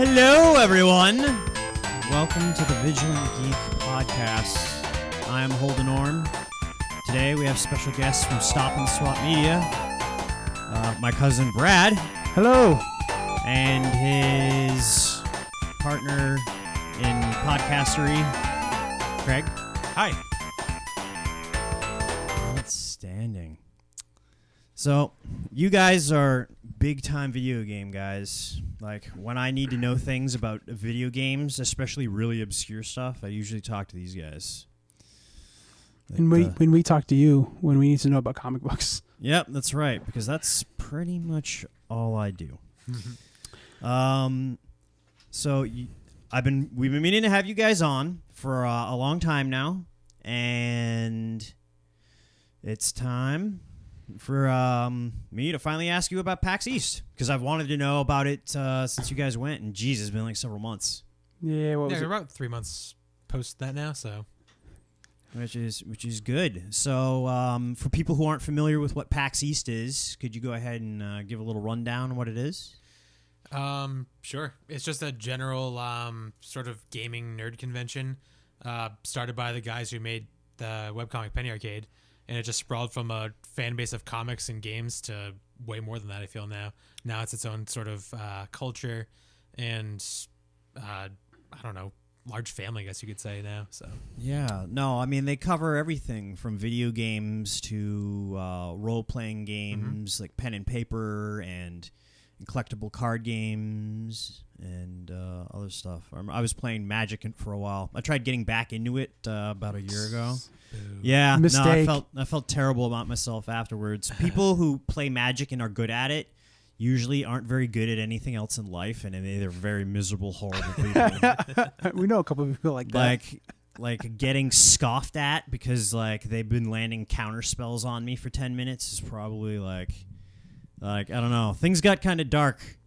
Hello, everyone. Welcome to the Vigilant Geek podcast. I'm Holden ORME. Today we have special guests from Stop and Swap Media. My cousin Brad. Hello. And his partner in podcastery, Craig. Hi. Outstanding. So, you guys are big-time video game guys. Like, when I need to know things about video games, especially really obscure stuff, I usually talk to these guys. And when we talk to you, when we need to know about comic books. Yep, that's right, because that's pretty much all I do. We've been meaning to have you guys on for a long time now, and it's time for me to finally ask you about PAX East, because I've wanted to know about it since you guys went, and geez, it's been like several months. Yeah, what was it? We're about 3 months post that now, so Which is good. So for people who aren't familiar with what PAX East is, could you go ahead and give a little rundown on what it is? sure. It's just a general sort of gaming nerd convention started by the guys who made the webcomic Penny Arcade, and it just sprawled from a fan base of comics and games to way more than that, I feel now. Now it's its own sort of culture and, I don't know, large family, I guess you could say now. So Yeah, no, I mean, they cover everything from video games to role-playing games like pen and paper and collectible card games and other stuff. I was playing Magic for a while. I tried getting back into it about a year ago. Yeah, Mistake. no, I felt terrible about myself afterwards. People who play Magic and are good at it usually aren't very good at anything else in life, and they're very miserable, horrible people. We know a couple of people like that. Like getting scoffed at because like they've been landing counter spells on me for 10 minutes is probably like I don't know. Things got kind of dark.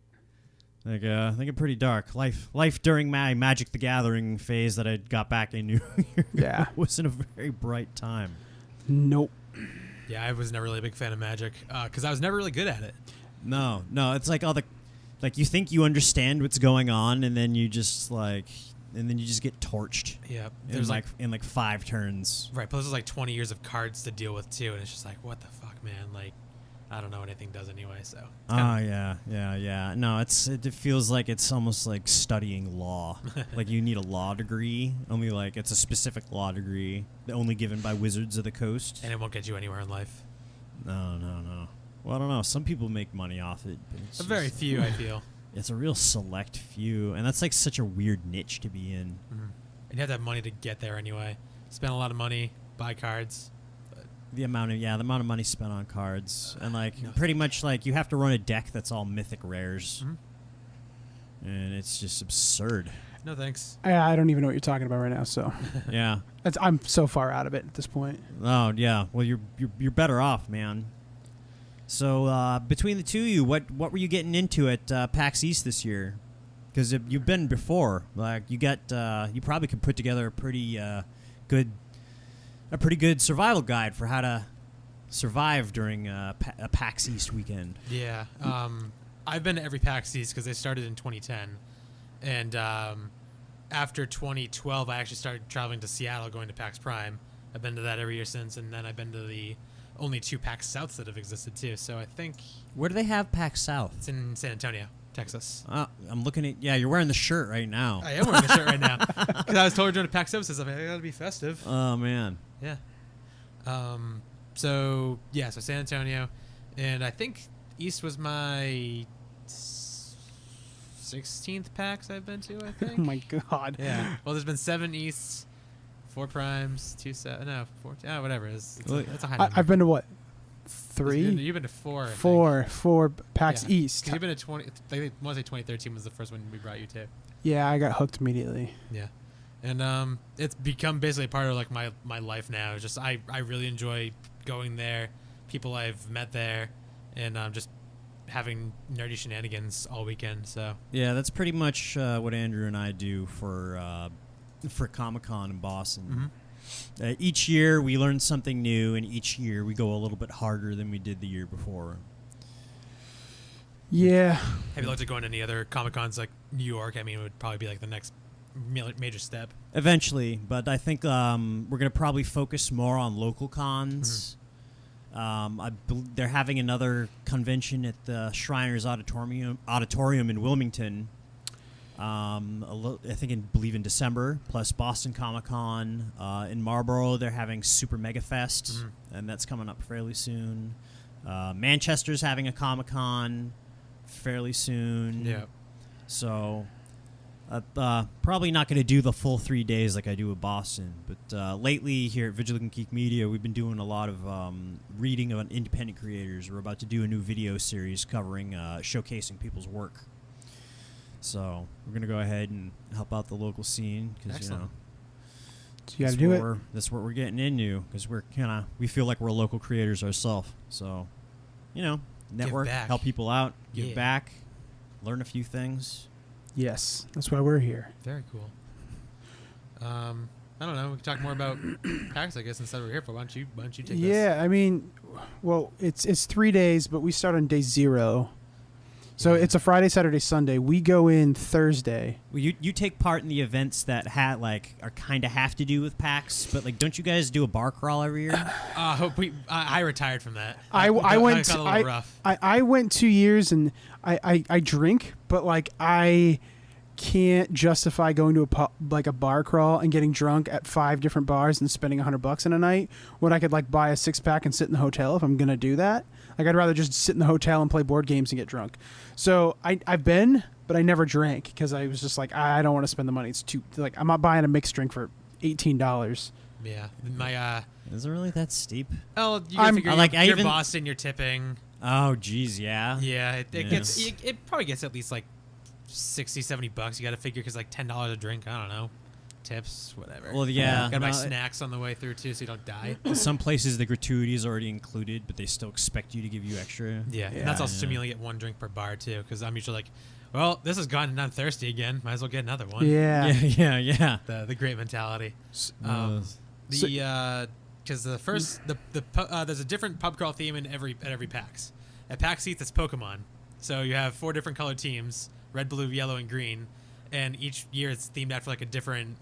Like I think it's pretty dark. Life during my Magic the Gathering phase that I got back in New Year Yeah. wasn't a very bright time. Nope. yeah, I was never really a big fan of Magic because I was never really good at it. No, it's like you think you understand what's going on, and then you just get torched. Yeah, in like 5 turns. Right, plus there's like 20 years of cards to deal with too, and it's just like, what the fuck, man? Like, I don't know what anything does anyway, so. Oh, yeah. No, it feels like it's almost like studying law. Like you need a law degree, only like it's a specific law degree, only given by Wizards of the Coast. And it won't get you anywhere in life. No. Well, I don't know. Some people make money off it. But it's Very just- few, I feel. It's a real select few, and that's like such a weird niche to be in. Mm-hmm. And you have to have money to get there anyway. Spend a lot of money, buy cards. The amount of money spent on cards, and like No. pretty much like you have to run a deck that's all mythic rares, Mm-hmm. and it's just absurd. No thanks. I don't even know what you're talking about right now. So Yeah. I'm so far out of it at this point. Oh yeah. Well, you're better off, man. So between the two of you, what were you getting into at PAX East this year? Because you've been before. Like you probably could put together a pretty good survival guide for how to survive during a PAX East weekend. Yeah. I've been to every PAX East because they started in 2010. And after 2012, I actually started traveling to Seattle, going to PAX Prime. I've been to that every year since, and then I've been to the only 2 PAX Souths that have existed, too. So I think Where do they have PAX South? it's in San Antonio, Texas. I'm looking at. Yeah, you're wearing the shirt right now. I am wearing a shirt right now because I was told during the PAX South, I got to be festive. Oh man. Yeah. So San Antonio, and I think East was my 16th PAX I've been to, I think. Oh my god. Yeah. Well, there's been 7 Easts, 4 Primes, 2 4. Whatever. That's a high number. I've been to what? 3? You've been to 4. I think. 4 PAX Yeah. East. 'Cause you've been to 20. I want to say 2013 was the first one we brought you to. Yeah, I got hooked immediately. Yeah. And it's become basically a part of like my life now. It's just I really enjoy going there, people I've met there, and just having nerdy shenanigans all weekend. So Yeah, that's pretty much what Andrew and I do for Comic-Con in Boston. Mm-hmm. Each year we learn something new, and each year we go a little bit harder than we did the year before. Yeah. Have you looked at going to any other Comic Cons like New York? I mean, it would probably be like the next major step. Eventually, but I think we're gonna probably focus more on local cons. They're having another convention at the Shriners Auditorium in Wilmington. I believe in December, plus Boston Comic Con. In Marlborough, they're having Super Mega Fest, and that's coming up fairly soon. Manchester's having a Comic Con fairly soon. Yeah. So, probably not going to do the full 3 days like I do with Boston. But lately here at Vigilant Geek Media, we've been doing a lot of reading of independent creators. We're about to do a new video series covering showcasing people's work. So we're going to go ahead and help out the local scene because So you got to do it. That's what we're getting into because we feel like we're local creators ourselves. So, network, help people out, give back, learn a few things. Yes, that's why we're here. Very cool. I don't know. We can talk more about PAX, I guess, instead we're here for. Why don't you take this? Yeah, I mean, well, it's 3 days, but we start on day 0. So it's a Friday, Saturday, Sunday. We go in Thursday. Well, you take part in the events that are kind of have to do with PAX, but don't you guys do a bar crawl every year? I retired from that. I went. Got a little rough. I went 2 years, and I drink, but I can't justify going to a bar crawl and getting drunk at 5 different bars and spending $100 in a night when I could buy a 6-pack and sit in the hotel if I'm gonna do that. I'd rather just sit in the hotel and play board games and get drunk. So I've been, but I never drank because I was just I don't want to spend the money. It's too I'm not buying a mixed drink for $18. Yeah, my is it really that steep? Oh, you gotta figure you're Boston, you're tipping. Oh, geez, yeah. Yeah, it probably gets at least $60, $70. You got to figure because $10 a drink. I don't know. Tips, whatever. Well, yeah. Gotta buy snacks on the way through too, so you don't die. Some places the gratuity is already included, but they still expect you to give you extra. Yeah, and that's also assuming you only get 1 drink per bar too, because I'm usually well, this is gone and I'm thirsty again. Might as well get another one. Yeah. Yeah. The great mentality. Because there's a different pub crawl theme at every PAX. At PAXEAST, it's Pokemon. So you have 4 different colored teams: red, blue, yellow, and green. And each year it's themed after a different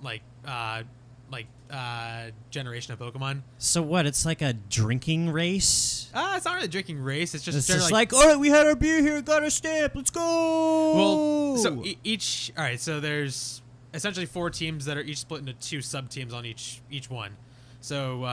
generation of Pokemon. So what? It's like a drinking race? It's not really a drinking race. It's just all right, we had our beer here, got our stamp, let's go. Well, so all right. So there's essentially 4 teams that are each split into 2 sub teams on each one. So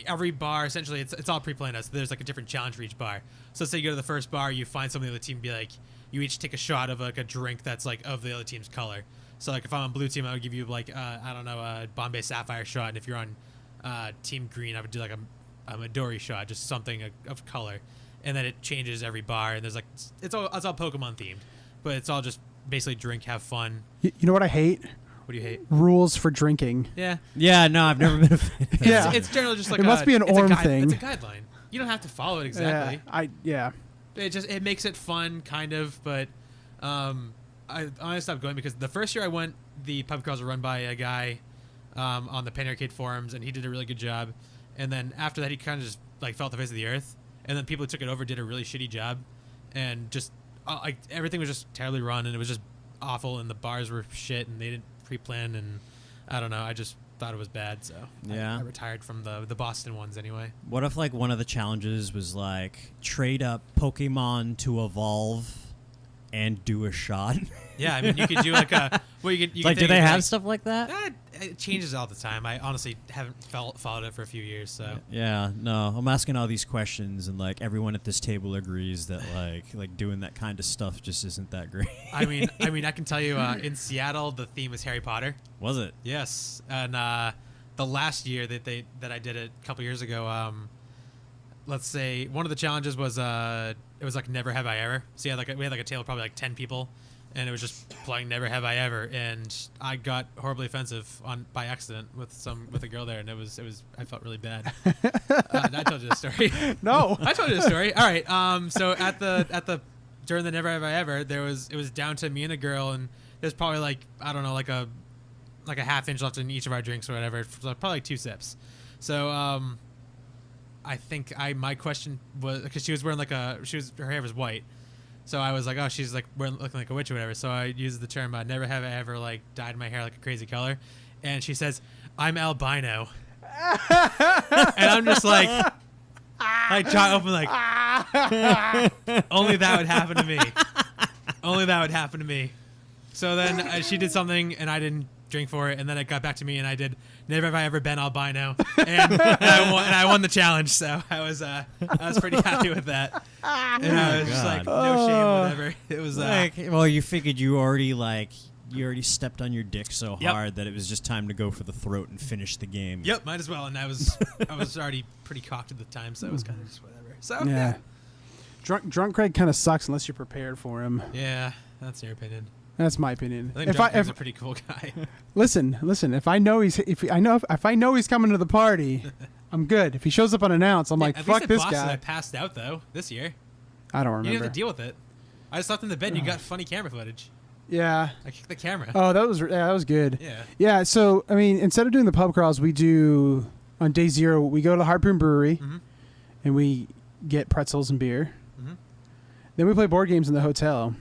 every bar essentially it's all pre-planned out. So there's a different challenge for each bar. So say you go to the first bar, you find somebody on the team, be you each take a shot of a drink that's of the other team's color. So if I'm on blue team, I would give you a Bombay Sapphire shot, and if you're on team green, I would do a Midori shot, just something of color, and then it changes every bar. And there's it's all Pokemon themed, but it's all just basically drink, have fun. You know what I hate? What do you hate? Rules for drinking. Yeah. Yeah. No, I've never been a fan of that. Yeah. It's generally just it must be an ORME thing. It's a guideline. You don't have to follow it exactly. Yeah. It makes it fun, kind of, but I stopped going because the first year I went, the pub crawls were run by a guy on the Penny Arcade forums, and he did a really good job. And then after that, he kind of just fell off the face of the earth. And then people who took it over did a really shitty job, and just everything was just terribly run, and it was just awful, and the bars were shit, and they didn't pre-plan, and I don't know. I just thought it was bad, so I retired from the Boston ones anyway. What if one of the challenges was trade up Pokemon to evolve and do a shot? Yeah, I mean you could do do they have stuff like that? It changes all the time. I honestly haven't followed it for a few years, so yeah. No, I'm asking all these questions, and everyone at this table agrees that doing that kind of stuff just isn't that great. I mean I can tell you in Seattle the theme was Harry Potter. Was it? Yes, and the last year that I did it a couple years ago, let's say one of the challenges was it was Never Have I Ever. So we had a table of probably 10 people, and it was just playing Never Have I Ever, and I got horribly offensive by accident with a girl there, and it was I felt really bad. I told you the story. No, I told you the story. All right. So at the during the Never Have I Ever, it was down to me and a girl, and there's probably I don't know a half inch left in each of our drinks or whatever, probably 2 sips. So I think my question was because she was wearing her hair was white. So I was like, oh, she's like we're looking like a witch or whatever. So I used the term, never have I ever like dyed my hair like a crazy color. And she says, I'm albino. And I'm just like, I jaw open like, only that would happen to me. Only that would happen to me. So then she did something and I didn't drink for it. And then it got back to me and I did, never have I ever been albino. And I won the challenge. So I was pretty happy with that. And I was just like, no shame, whatever. It was like, well, you figured you already stepped on your dick so hard that it was just time to go for the throat and finish the game. Yep, might as well. And I was already pretty cocked at the time, so it was kind of just whatever. So yeah. Drunk Craig kind of sucks unless you're prepared for him. Yeah, that's your opinion. That's my opinion. I think Craig's a pretty cool guy. Listen. If I know he's coming to the party, I'm good. If he shows up unannounced, I'm like, fuck this Boston, guy. I passed out though this year. I don't remember. You didn't have to deal with it. I just slept in the bed. and You got funny camera footage. Yeah. I kicked the camera. Oh, that was good. Yeah. Yeah. So I mean, instead of doing the pub crawls, we do on day 0. We go to the Harpoon Brewery, and we get pretzels and beer. Then we play board games in the hotel.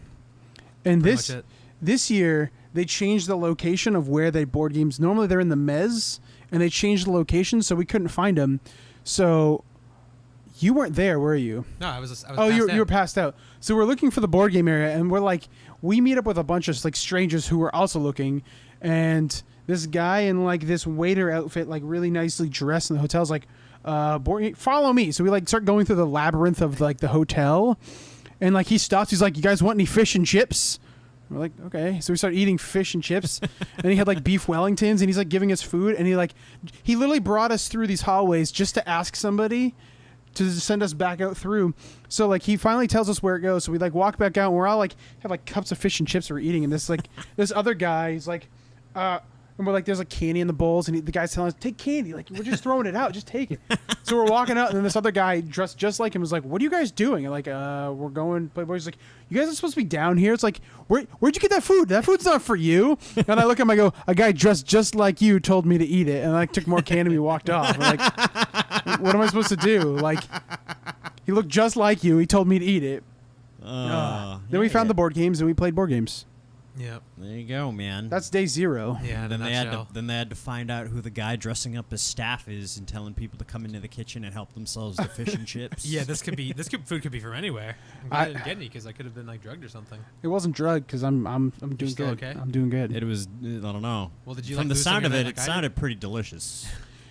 And this year they changed the location of where they board games. Normally they're in the mezz, and they changed the location, so we couldn't find them. So you weren't there, were you? No, I was. Oh, you were passed out. So we're looking for the board game area, and we're like, we meet up with a bunch of like strangers who were also looking, and this guy in like this waiter outfit, like really nicely dressed in the hotel's like, follow me. So we like start going through the labyrinth of like the hotel, and like he stops. He's like, you guys want any fish and chips? We're like, okay. So we start eating fish and chips, and he had like beef Wellingtons, and he's like giving us food, and he literally brought us through these hallways just to ask somebody to send us back out through. So like he finally tells us where it goes. So we like walk back out, and we're all like have like cups of fish and chips we're eating, and this like this other guy, he's like, and we're like, there's like candy in the bowls, and the guy's telling us, take candy, like we're just throwing it out, just take it. So we're walking out, and then this other guy dressed just like him was like, what are you guys doing? And like, we're going. Playboy's like, you guys are supposed to be down here. It's like, where'd you get that food? That food's not for you. And I look at him, I go, a guy dressed just like you told me to eat it, and I like took more candy, and we walked off. I'm like, what am I supposed to do? Like, he looked just like you. He told me to eat it. Then we found the board games, and we played board games. Yep. There you go, man. That's day 0. Yeah. Then they had to find out who the guy dressing up as staff is and telling people to come into the kitchen and help themselves to fish and chips. Yeah, food could be from anywhere. I didn't get any because I could have been like drugged or something. It wasn't drugged because I'm doing still good. okay? I'm doing good. It was, I don't know. Well, did you From like the lose sound of something it, that, it like, I sounded pretty delicious.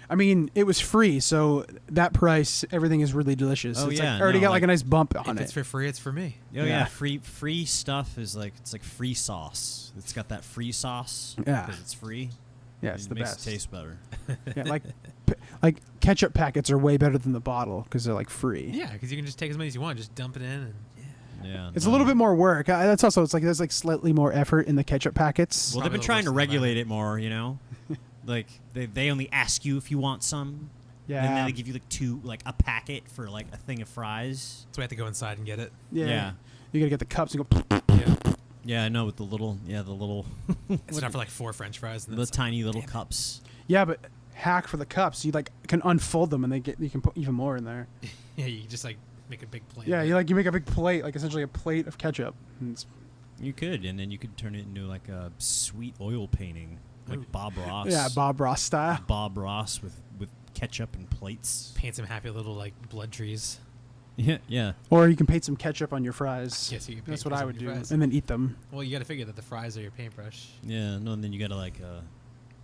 I mean, it was free, so that price, everything is really delicious. Oh, it's yeah, like, already got like a nice bump on If it. it's for free, it's for me. Oh yeah, free stuff is like it's like free sauce. It's got that free sauce because it's free. Yeah, it's it the makes best. it taste better. Yeah, like ketchup packets are way better than the bottle because they're like free. Yeah, because you can just take as many as you want, just dump it in, and Yeah, it's a little bit more work. That's also it's like there's like slightly more effort in the ketchup packets. Well, they've been Probably trying to worse than regulate it more, you know. Like they only ask you if you want some. Yeah. And then they give you like a packet for like a thing of fries. so we have to go inside and get it. Yeah. You gotta get the cups and go. Yeah, Yeah, I know with the little. it's not for like 4 French fries. And the tiny little cups. Yeah, but hack for the cups. You like can unfold them and you can put even more in there. Yeah, you just like make a big plate. Yeah, you make a big plate, like essentially a plate of ketchup. And it's You could, and then you could turn it into like a sweet oil painting, like Ooh. Bob Ross. yeah, Bob Ross style. Bob Ross with ketchup and plates. Paint some happy little like blood trees. Yeah. Or you can paint some ketchup on your fries. Yes, you can. That's paint what I some would of your do, fries. and then eat them. Well, you got to figure that the fries are your paintbrush. Yeah. No, and then you gotta like.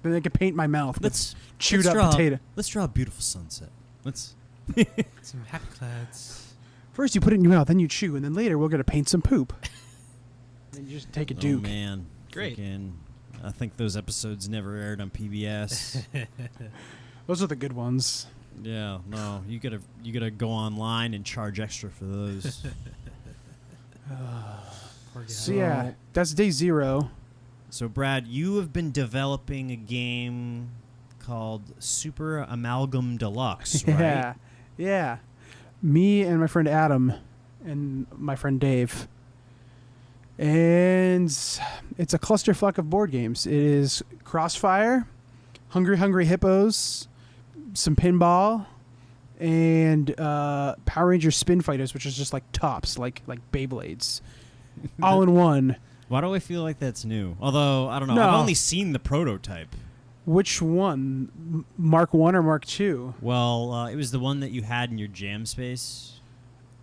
Then I can paint my mouth with Let's chewed let's up draw, potato. Let's draw a beautiful sunset. Let's. Some happy clouds. First you put it in your mouth, then you chew, and then later we're gonna paint some poop. And you just take a Duke. Oh man. Great. Freaking, I think those episodes never aired on PBS. Those are the good ones. Yeah, no, you gotta go online and charge extra for those. Poor guy. So yeah, that's day 0. So Brad, you have been developing a game called Super Amalgam Deluxe, right? Yeah, yeah. Me and my friend Adam and my friend Dave. And it's a clusterfuck of board games. It is Crossfire, Hungry Hungry Hippos, some pinball, and Power Ranger Spin Fighters, which is just like tops, like Beyblades, all in one. Why do I feel like that's new? Although, I don't know. No. I've only seen the prototype. Which one? Mark 1 or Mark 2? Well, it was the one that you had in your jam space.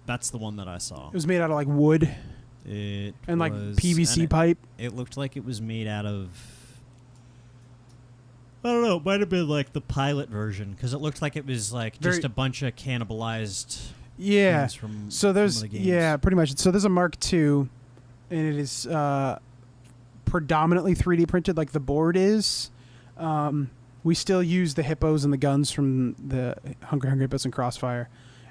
That's the one that I saw. It was made out of like wood It and like was- PVC and pipe. It looked like it was made out of... I don't know. It might have been like the pilot version because it looked like it was like just Very- a bunch of cannibalized Yeah. things from So there's some of the games. yeah, pretty much. So there's a Mark II, and it is predominantly 3D printed, like the board is. We still use the hippos and the guns from the Hungry Hippos and Crossfire,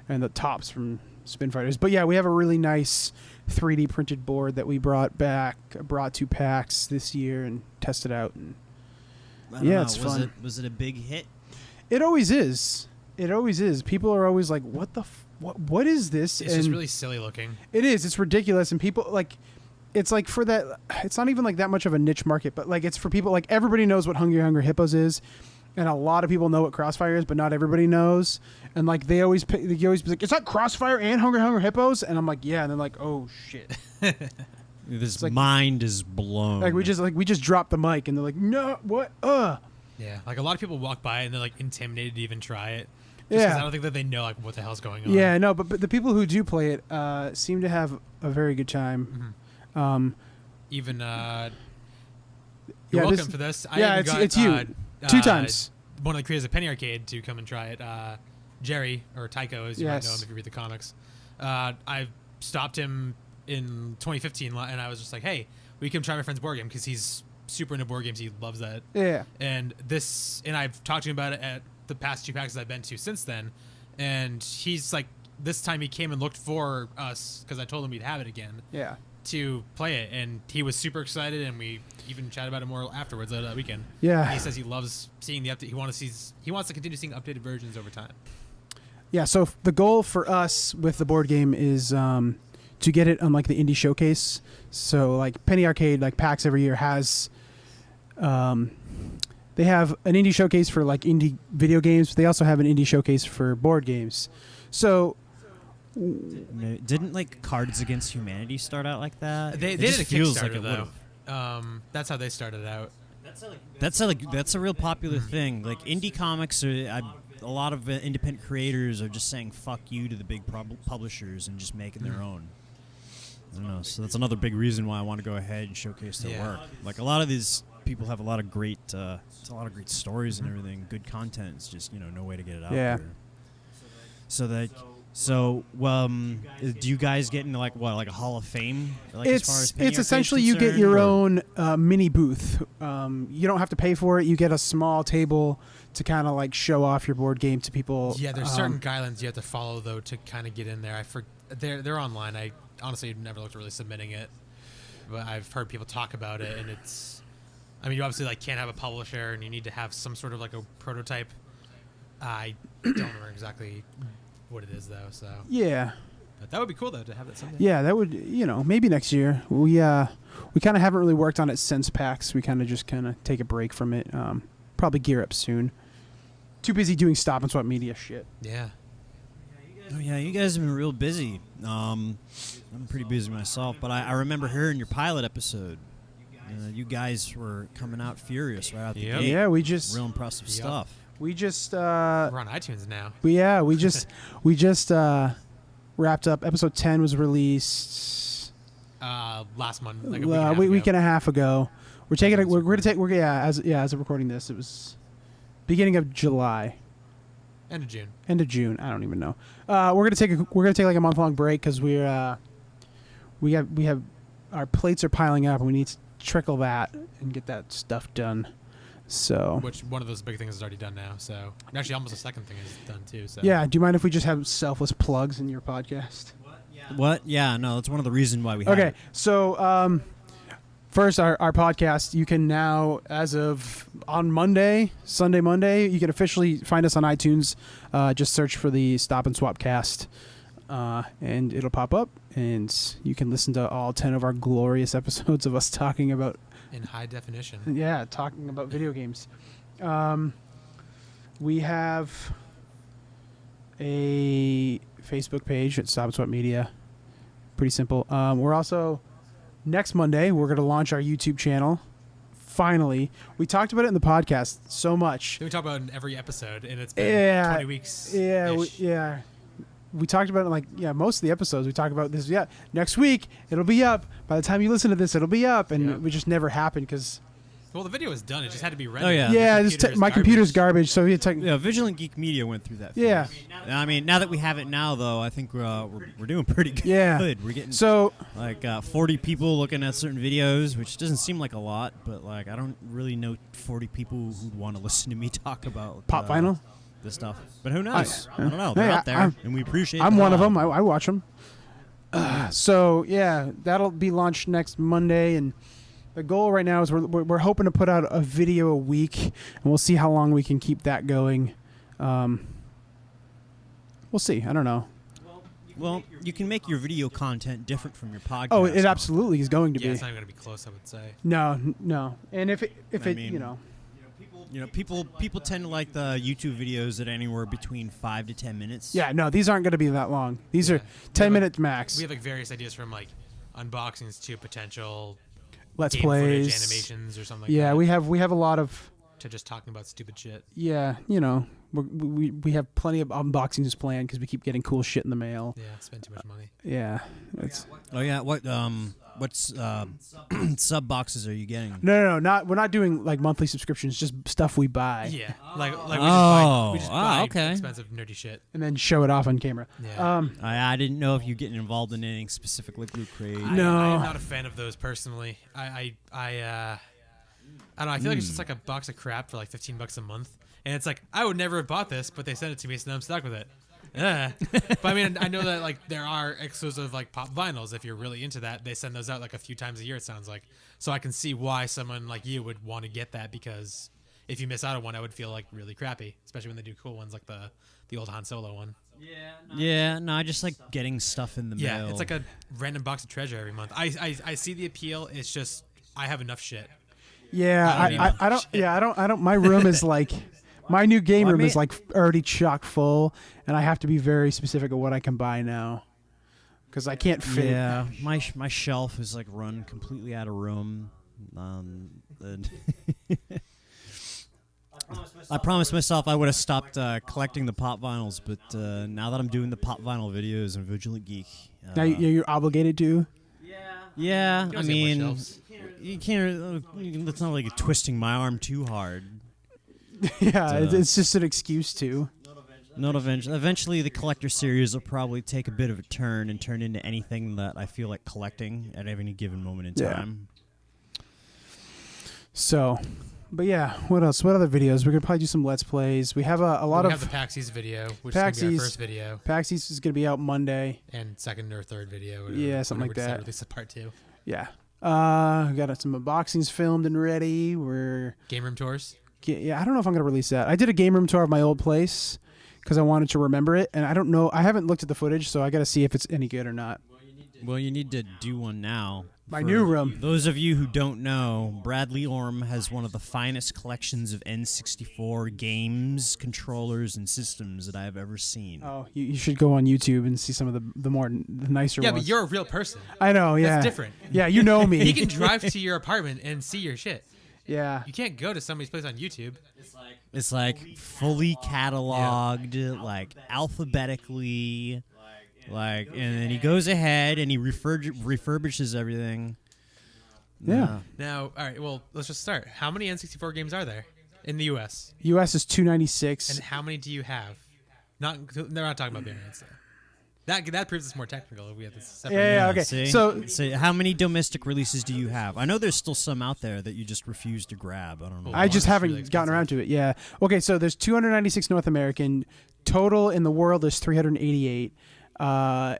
and the tops from Spin Fighters. But yeah, we have a really nice 3D printed board that we brought to PAX this year and tested out. And I don't yeah, know. it's fun. Was it a big hit? it always is. It always is. People are always like, "What the? What is this?" It's just really silly looking. It is. It's ridiculous, and people like. It's like for that. It's not even like that much of a niche market, but like it's for people. Like everybody knows what Hungry Hippos is, and a lot of people know what Crossfire is, but not everybody knows. And like they always be like, "Is that Crossfire and Hungry Hippos?" And I'm like, "Yeah." And they're like, "Oh shit!" This like- mind is blown. Like we just dropped the mic, and they're like, "No, what? Yeah, like a lot of people walk by and they're like intimidated to even try it. Just 'cause Yeah. I don't think that they know like what the hell's going on. Yeah, no, but the people who do play it seem to have a very good time. Even Yeah, you're welcome this- for this. yeah, I even got, it's you. 2 times. One of the creators of Penny Arcade to come and try it. Jerry, or Tycho, as you might know Yes. him if you read the comics. I stopped him in 2015, and I was just like, "Hey, we can try my friend's board game because he's super into board games. He loves that." Yeah. And I've talked to him about it at the past 2 PAXs I've been to since then. And he's like, this time he came and looked for us because I told him we'd have it again Yeah. to play it, and he was super excited, and we even chatted about it more afterwards that weekend. Yeah. And he says he loves seeing the update. He wants to continue seeing updated versions over time. Yeah, so the goal for us with the board game is to get it on like the indie showcase. So like Penny Arcade, like PAX every year has, they have an indie showcase for like indie video games. But they also have an indie showcase for board games. So Didn't like Cards Against Humanity start out like that? They It did just a feels Kickstarter like it though. would've. That's how they started out. That's a real popular thing. Like indie comics are. A lot of independent creators are just saying "fuck you" to the big publishers and just making their own. I don't know. So that's another big reason why I want to go ahead and showcase their Yeah. work. Like a lot of these people have a lot of great, stories and everything, good content. It's just no way to get it out Yeah. there. So, do you guys get into like a Hall of Fame? Like as far as Penny it's Arcade's essentially you get concerned, your or- own mini booth. You don't have to pay for it. You get a small table to kind of like show off your board game to people. Yeah, there's certain guidelines you have to follow though to kind of get in there. They're online. I honestly never looked at really submitting it, but I've heard people talk about it, and it's. I mean, you obviously like can't have a publisher, and you need to have some sort of like a prototype. I don't remember exactly what it is though. So Yeah. but that would be cool though to have that someday. Yeah, that would maybe next year. We kind of haven't really worked on it since PAX. We kind of take a break from it. Probably gear up soon. Too busy doing Stop and Swap Media shit. Yeah. Oh yeah, you guys have been real busy. I'm pretty busy myself, but I remember hearing your pilot episode. You guys were coming out furious right out the Yep. gate. Yeah, we just Real impressive Yep. stuff. we just We're on iTunes now. we just wrapped up. Episode 10 was released Last month, like a a week and a half week ago. and a half ago. We're taking it. As Of recording this, it was beginning of July, End of June. end of June. I don't even know. We're gonna take like a month long break because we have our plates are piling up and we need to trickle that and get that stuff done. So Which one of those big things is already done now. So actually, almost the second thing is done too. So yeah, do you mind if we just have selfless plugs in your podcast? What? Yeah, no, that's one of the reasons why we have Okay, it. so first, our podcast, you can now, as of on Sunday, Monday, you can officially find us on iTunes. Just search for the Stop and Swap Cast, and it'll pop up, and you can listen to all 10 of our glorious episodes of us talking about, in high definition. talking about video games. We have a Facebook page at Stop Sweat Media. Pretty simple. We're also next Monday we're going to launch our YouTube channel. Finally, we talked about it in the podcast so much. We talk about it in every episode, and it's been 20 weeks. Yeah, we talked about it most of the episodes. We talked about this. Yeah, next week it'll be up. By the time you listen to this, it'll be up, and it just never happened because. Well, the video was done. It just had to be rendered. Oh yeah. Yeah, my computer's garbage. So Vigilant Geek Media went through that. Yeah. I mean, now that we have it now, though, I think we're doing pretty good. Yeah. We're getting 40 people looking at certain videos, which doesn't seem like a lot, but like I don't really know 40 people who'd want to listen to me talk about pop vinyl, this stuff. But who knows? I don't know. They're out there, and we appreciate. I'm one of them. I watch them. So yeah, that'll be launched next Monday, and the goal right now is we're hoping to put out a video a week, and we'll see how long we can keep that going. We'll see. I don't know. Well, you can make your video content different from your podcast. Oh, it absolutely is going to be. It's not going to be close, I would say. No. And if people tend to like the YouTube videos that are anywhere between 5 to 10 minutes. Yeah, no, these aren't going to be that long. These are 10 minutes max. We have like various ideas from like unboxings to potential Let's game plays, footage, animations, or something. Yeah, like that. we have a lot of to just talking about stupid shit. Yeah, we have plenty of unboxings planned because we keep getting cool shit in the mail. Yeah, spend too much money. Yeah, it's. Oh yeah, what's sub boxes are you getting? No, we're not doing like monthly subscriptions, just stuff we buy. Yeah, like we just buy expensive nerdy shit and then show it off on camera. Yeah. I didn't know if you getting involved in anything specific like Loot Crate. No, I'm not a fan of those personally. I don't know. I feel like it's just like a box of crap for like $15 a month, and it's like I would never have bought this, but they sent it to me, so now I'm stuck with it. But I mean, I know that like there are exclusive like pop vinyls. If you're really into that, they send those out like a few times a year. It sounds like, so I can see why someone like you would want to get that, because if you miss out on one, I would feel like really crappy, especially when they do cool ones like the old Han Solo one. No, I just like getting stuff in the mail. Yeah, it's like a random box of treasure every month. I see the appeal. It's just I have enough shit. Yeah, I don't. My room is like. My new game room is like already chock full, and I have to be very specific of what I can buy now, because I can't fit. Yeah, my shelf is like run completely out of room. I promised myself I would have stopped collecting the pop vinyls, but now that I'm doing the pop vinyl videos on Vigilant Geek, now you're obligated to. Yeah, I mean, you can't. It's not like you're twisting my arm too hard. Yeah, it's just an excuse to. Not eventually. Eventually, the collector series will probably take a bit of a turn and turn into anything that I feel like collecting at any given moment in time. So, but yeah, what else? What other videos? We're gonna probably do some Let's Plays. We have a lot of. We have the PAXEAST video, which is gonna be our first video. PAXEAST is gonna be out Monday. And second or third video. Yeah, something like that. Release a part 2. Yeah. We got some unboxings filmed and ready. We're game room tours. Yeah, I don't know if I'm going to release that. I did a game room tour of my old place because I wanted to remember it, and I don't know. I haven't looked at the footage, so I got to see if it's any good or not. Well, you need to do one now. My new room. Those of you who don't know, Bradley ORME has one of the finest collections of N64 games, controllers, and systems that I have ever seen. Oh, you should go on YouTube and see some of the nicer ones. Yeah, but you're a real person. I know, yeah. That's different. Yeah, you know me. He can drive to your apartment and see your shit. Yeah. You can't go to somebody's place on YouTube. It's like fully cataloged, like alphabetically, like, and then he goes ahead and he refurbishes everything. Yeah. Now, all right. Well, let's just start. How many N64 games are there in the U.S.? U.S. is 296. And how many do you have? They're not talking about variants there. That proves it's more technical if we have this separate. Yeah, okay. See? So how many domestic releases do you have? I know there's still some out there that you just refuse to grab. I don't know. I just haven't gotten around to it. Yeah. Okay, so there's 296 North American. Total in the world is 388.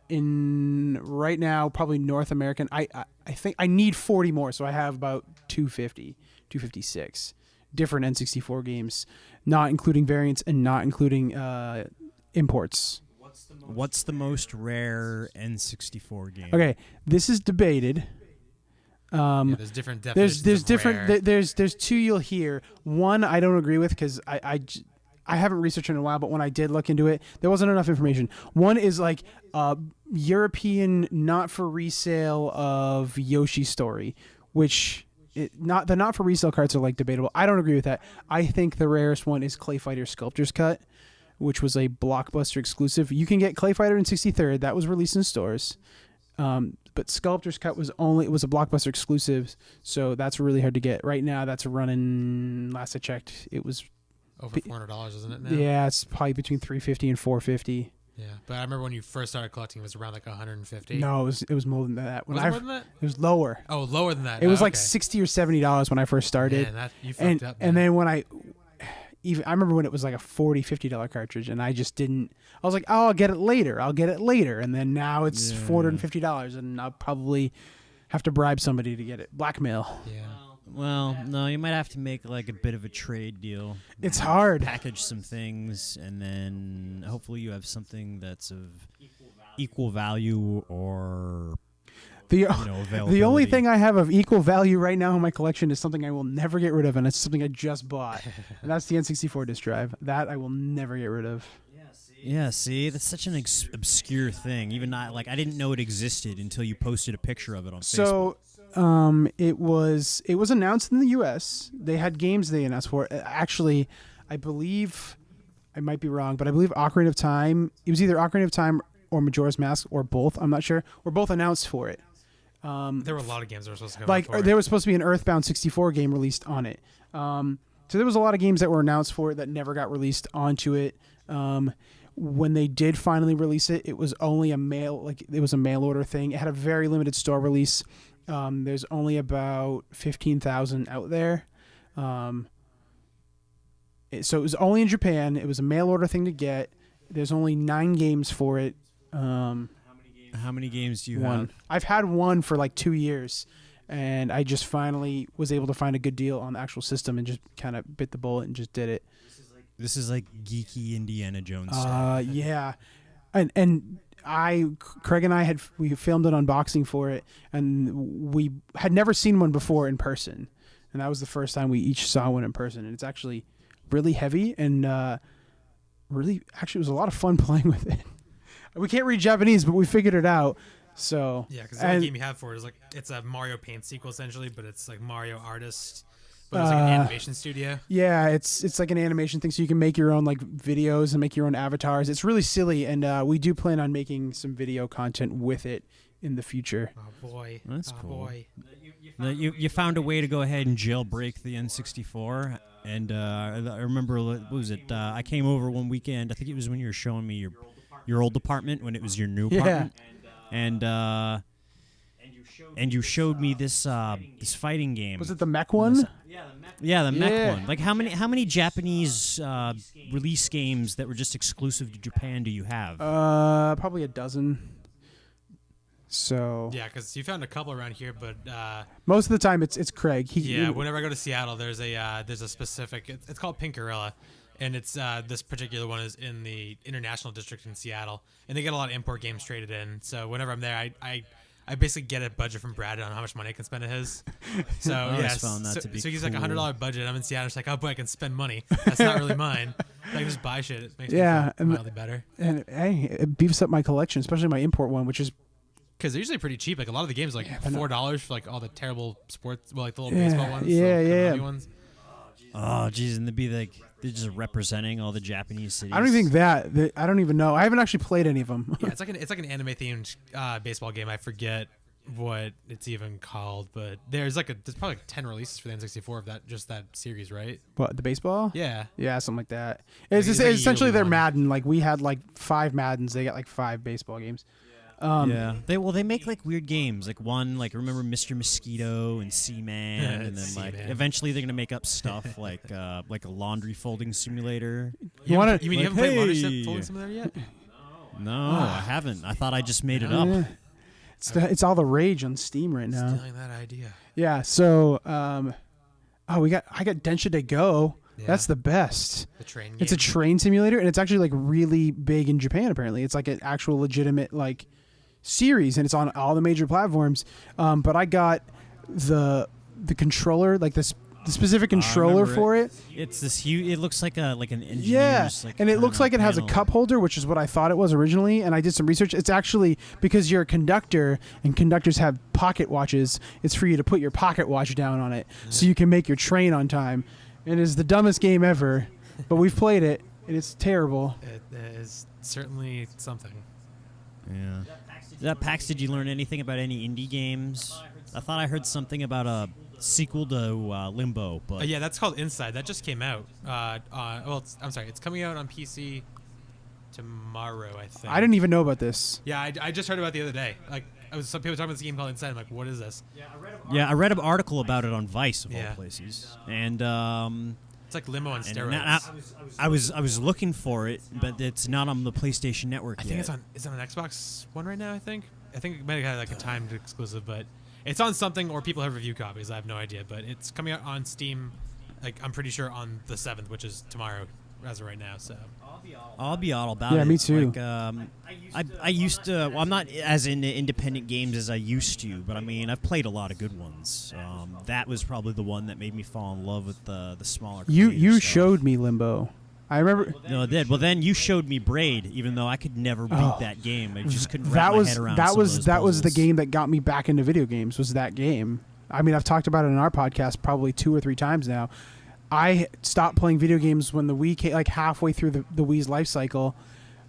In right now, probably North American. I think I need 40 more, so I have about 256 different N64 games, not including variants and not including imports. What's the most rare N64 game? Okay, this is debated. There's different definitions. There's different. There's two you'll hear. One I don't agree with because I I haven't researched it in a while, but when I did look into it, there wasn't enough information. One is like European not for resale of Yoshi's Story, which the not for resale cards are like debatable. I don't agree with that. I think the rarest one is Clay Fighter Sculptor's Cut, which was a Blockbuster exclusive. You can get Clay Fighter in 63rd. That was released in stores. But Sculptor's Cut was a Blockbuster exclusive, so that's really hard to get. Right now, that's running, last I checked, it was over $400, isn't it now? Yeah, it's probably between $350 and $450. Yeah, but I remember when you first started collecting, it was around like $150. No, it was more than that. Was it more than that? It was lower. Oh, lower than that. It was like okay. $60 or $70 when I first started. Man, you fucked up. And then when I remember when it was like a $40, $50 cartridge, and I just didn't. I was like, oh, I'll get it later. And then now it's $450, and I'll probably have to bribe somebody to get it. Blackmail. Yeah. Well, no, you might have to make like a bit of a trade deal. It's hard. Package some things, and then hopefully you have something that's of equal value or availability. The only thing I have of equal value right now in my collection is something I will never get rid of, and it's something I just bought. And that's the N64 disc drive. That I will never get rid of. Yeah, see, that's such an obscure thing. Even I didn't know it existed until you posted a picture of it on Facebook. So, it was announced in the U.S. They had games they announced for it. Actually, I believe, I might be wrong, but I believe Ocarina of Time. It was either Ocarina of Time or Majora's Mask or both. I'm not sure. Were both announced for it. There were a lot of games that were supposed to come out for it. There was supposed to be an Earthbound 64 game released on it. So there was a lot of games that were announced for it that never got released onto it. When they did finally release it, it was only a mail order thing. It had a very limited store release. There's only about 15,000 out there. So it was only in Japan. It was a mail order thing to get. There's only 9 games for it. How many games do you have? I've had one for like 2 years, and I just finally was able to find a good deal on the actual system and just kind of bit the bullet and just did it. This is like geeky Indiana Jones stuff. Yeah. And Craig and I we filmed an unboxing for it, and we had never seen one before in person. And that was the first time we each saw one in person. And it's actually really heavy and really, actually, it was a lot of fun playing with it. We can't read Japanese, but we figured it out. So yeah, because the only game you have for it is like it's a Mario Paint sequel essentially, but it's like Mario Artist, but it's like an animation studio. Yeah, it's like an animation thing, so you can make your own like videos and make your own avatars. It's really silly, and we do plan on making some video content with it in the future. Oh boy, that's cool. Boy. You found a way to go ahead and jailbreak the N64, and I remember what was it? I came over one weekend. I think it was when you were showing me your old apartment when it was your new apartment, and you showed me this fighting game. Was it the mech one? Yeah, the mech one. Like how many Japanese release games that were just exclusive to Japan do you have? Probably a dozen. So yeah, because you found a couple around here, but most of the time it's Craig. Whenever I go to Seattle, there's a specific. It's called Pink Gorilla, and it's this particular one is in the International District in Seattle, and they get a lot of import games traded in. So whenever I'm there, I basically get a budget from Brad on how much money I can spend at his. So so he's like $100 budget. I'm in Seattle. It's like, oh boy, I can spend money. That's not really mine. I can just buy shit. It makes me feel mildly better. And hey, it beefs up my collection, especially my import one, which is. Because they're usually pretty cheap. Like a lot of the games, like $4 for like all the terrible sports, like the little baseball ones. Yeah. Ones. Oh, geez, and they're just representing all the Japanese cities. I don't even think that. I don't even know. I haven't actually played any of them. Yeah, it's like an anime themed baseball game. I forget what it's even called, but there's probably like 10 releases for the N64 of that series, right? What, the baseball? Yeah, something like that. It's essentially their Madden. Like we had like 5 Maddens. They got like 5 baseball games. They make like weird games, like one remember Mr. Mosquito and Seaman, and then Seaman. Eventually they're gonna make up stuff like a laundry folding simulator. You haven't played laundry folding simulator yet? No, I haven't. I thought I just made it up. It's all the rage on Steam right now. Stealing that idea. Yeah. So I got Densha to Go. Yeah. That's the best. The train game. It's a train simulator, and it's actually like really big in Japan. Apparently, it's like an actual legitimate like series, and it's on all the major platforms. But I got the controller, like the the specific controller remember for it. It's this huge. It looks like an engineer's. Yeah, and it looks like it has a panel. cup holder, which is what I thought it was originally. And I did some research. It's actually because you're a conductor, and conductors have pocket watches. It's for you to put your pocket watch down on it, so you can make your train on time. And it's the dumbest game ever, but we've played it, and it's terrible. It is certainly something. Yeah. Is that PAX? Did you learn anything about any indie games? I thought I heard something about a sequel to Limbo, but Yeah, that's called Inside. That just came out. I'm sorry, it's coming out on PC tomorrow, I think. I didn't even know about this. Yeah, I just heard about it the other day. Like, some people talking about this game called Inside. I'm like, what is this? yeah, I read an article about it on Vice of Yeah. all places, and It's like Limbo on and steroids. I was looking for it, but it's not on the PlayStation Network I yet. think it's on an Xbox One right now. I think it might have had like a timed exclusive, but it's on something, or people have review copies. I have no idea, but it's coming out on Steam. Like, I'm pretty sure on the 7th, which is tomorrow, as of right now. So I'll be all about Yeah, it. me too. Like, I used to. Well, I'm not as into independent games as I used to, but I mean, I've played a lot of good ones. That was probably the one that made me fall in love with the smaller. You creative stuff. showed me Limbo. I remember No, it did. Well, then you showed me Braid, even though I could never beat that game. I just couldn't wrap my head around some of those that was the puzzles. game that got me back into video games. Was that game? I mean, I've talked about it in our podcast probably 2 or 3 times now. I stopped playing video games when the Wii came, like halfway through the Wii's life cycle,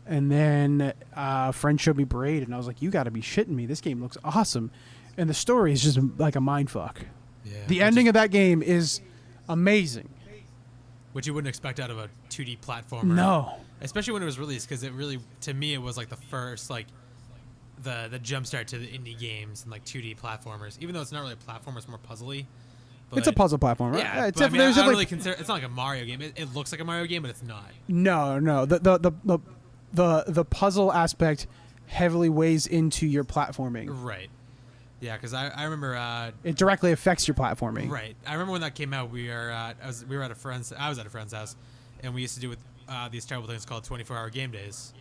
and then a friend showed me Braid, and I was like, "You got to be shitting me! This game looks awesome," and the story is just like a mind fuck. yeah, The ending of that game is amazing. which you wouldn't expect out of a 2D platformer. No. Especially when it was released, because it really, to me, it was like the first, like, the jump start to the indie games and like 2D platformers. Even though it's not really a platformer, it's more puzzly. It's a puzzle platform, right? Yeah, it's but I mean, I there's don't like- really consider it's not like a Mario game. It looks like a Mario game, but it's not. No. The puzzle aspect heavily weighs into your platforming. Right. Yeah, because I remember. It directly affects your platforming. Right. I remember when that came out. We were I was at a friend's house, and we used to do with these terrible things called 24-hour game days.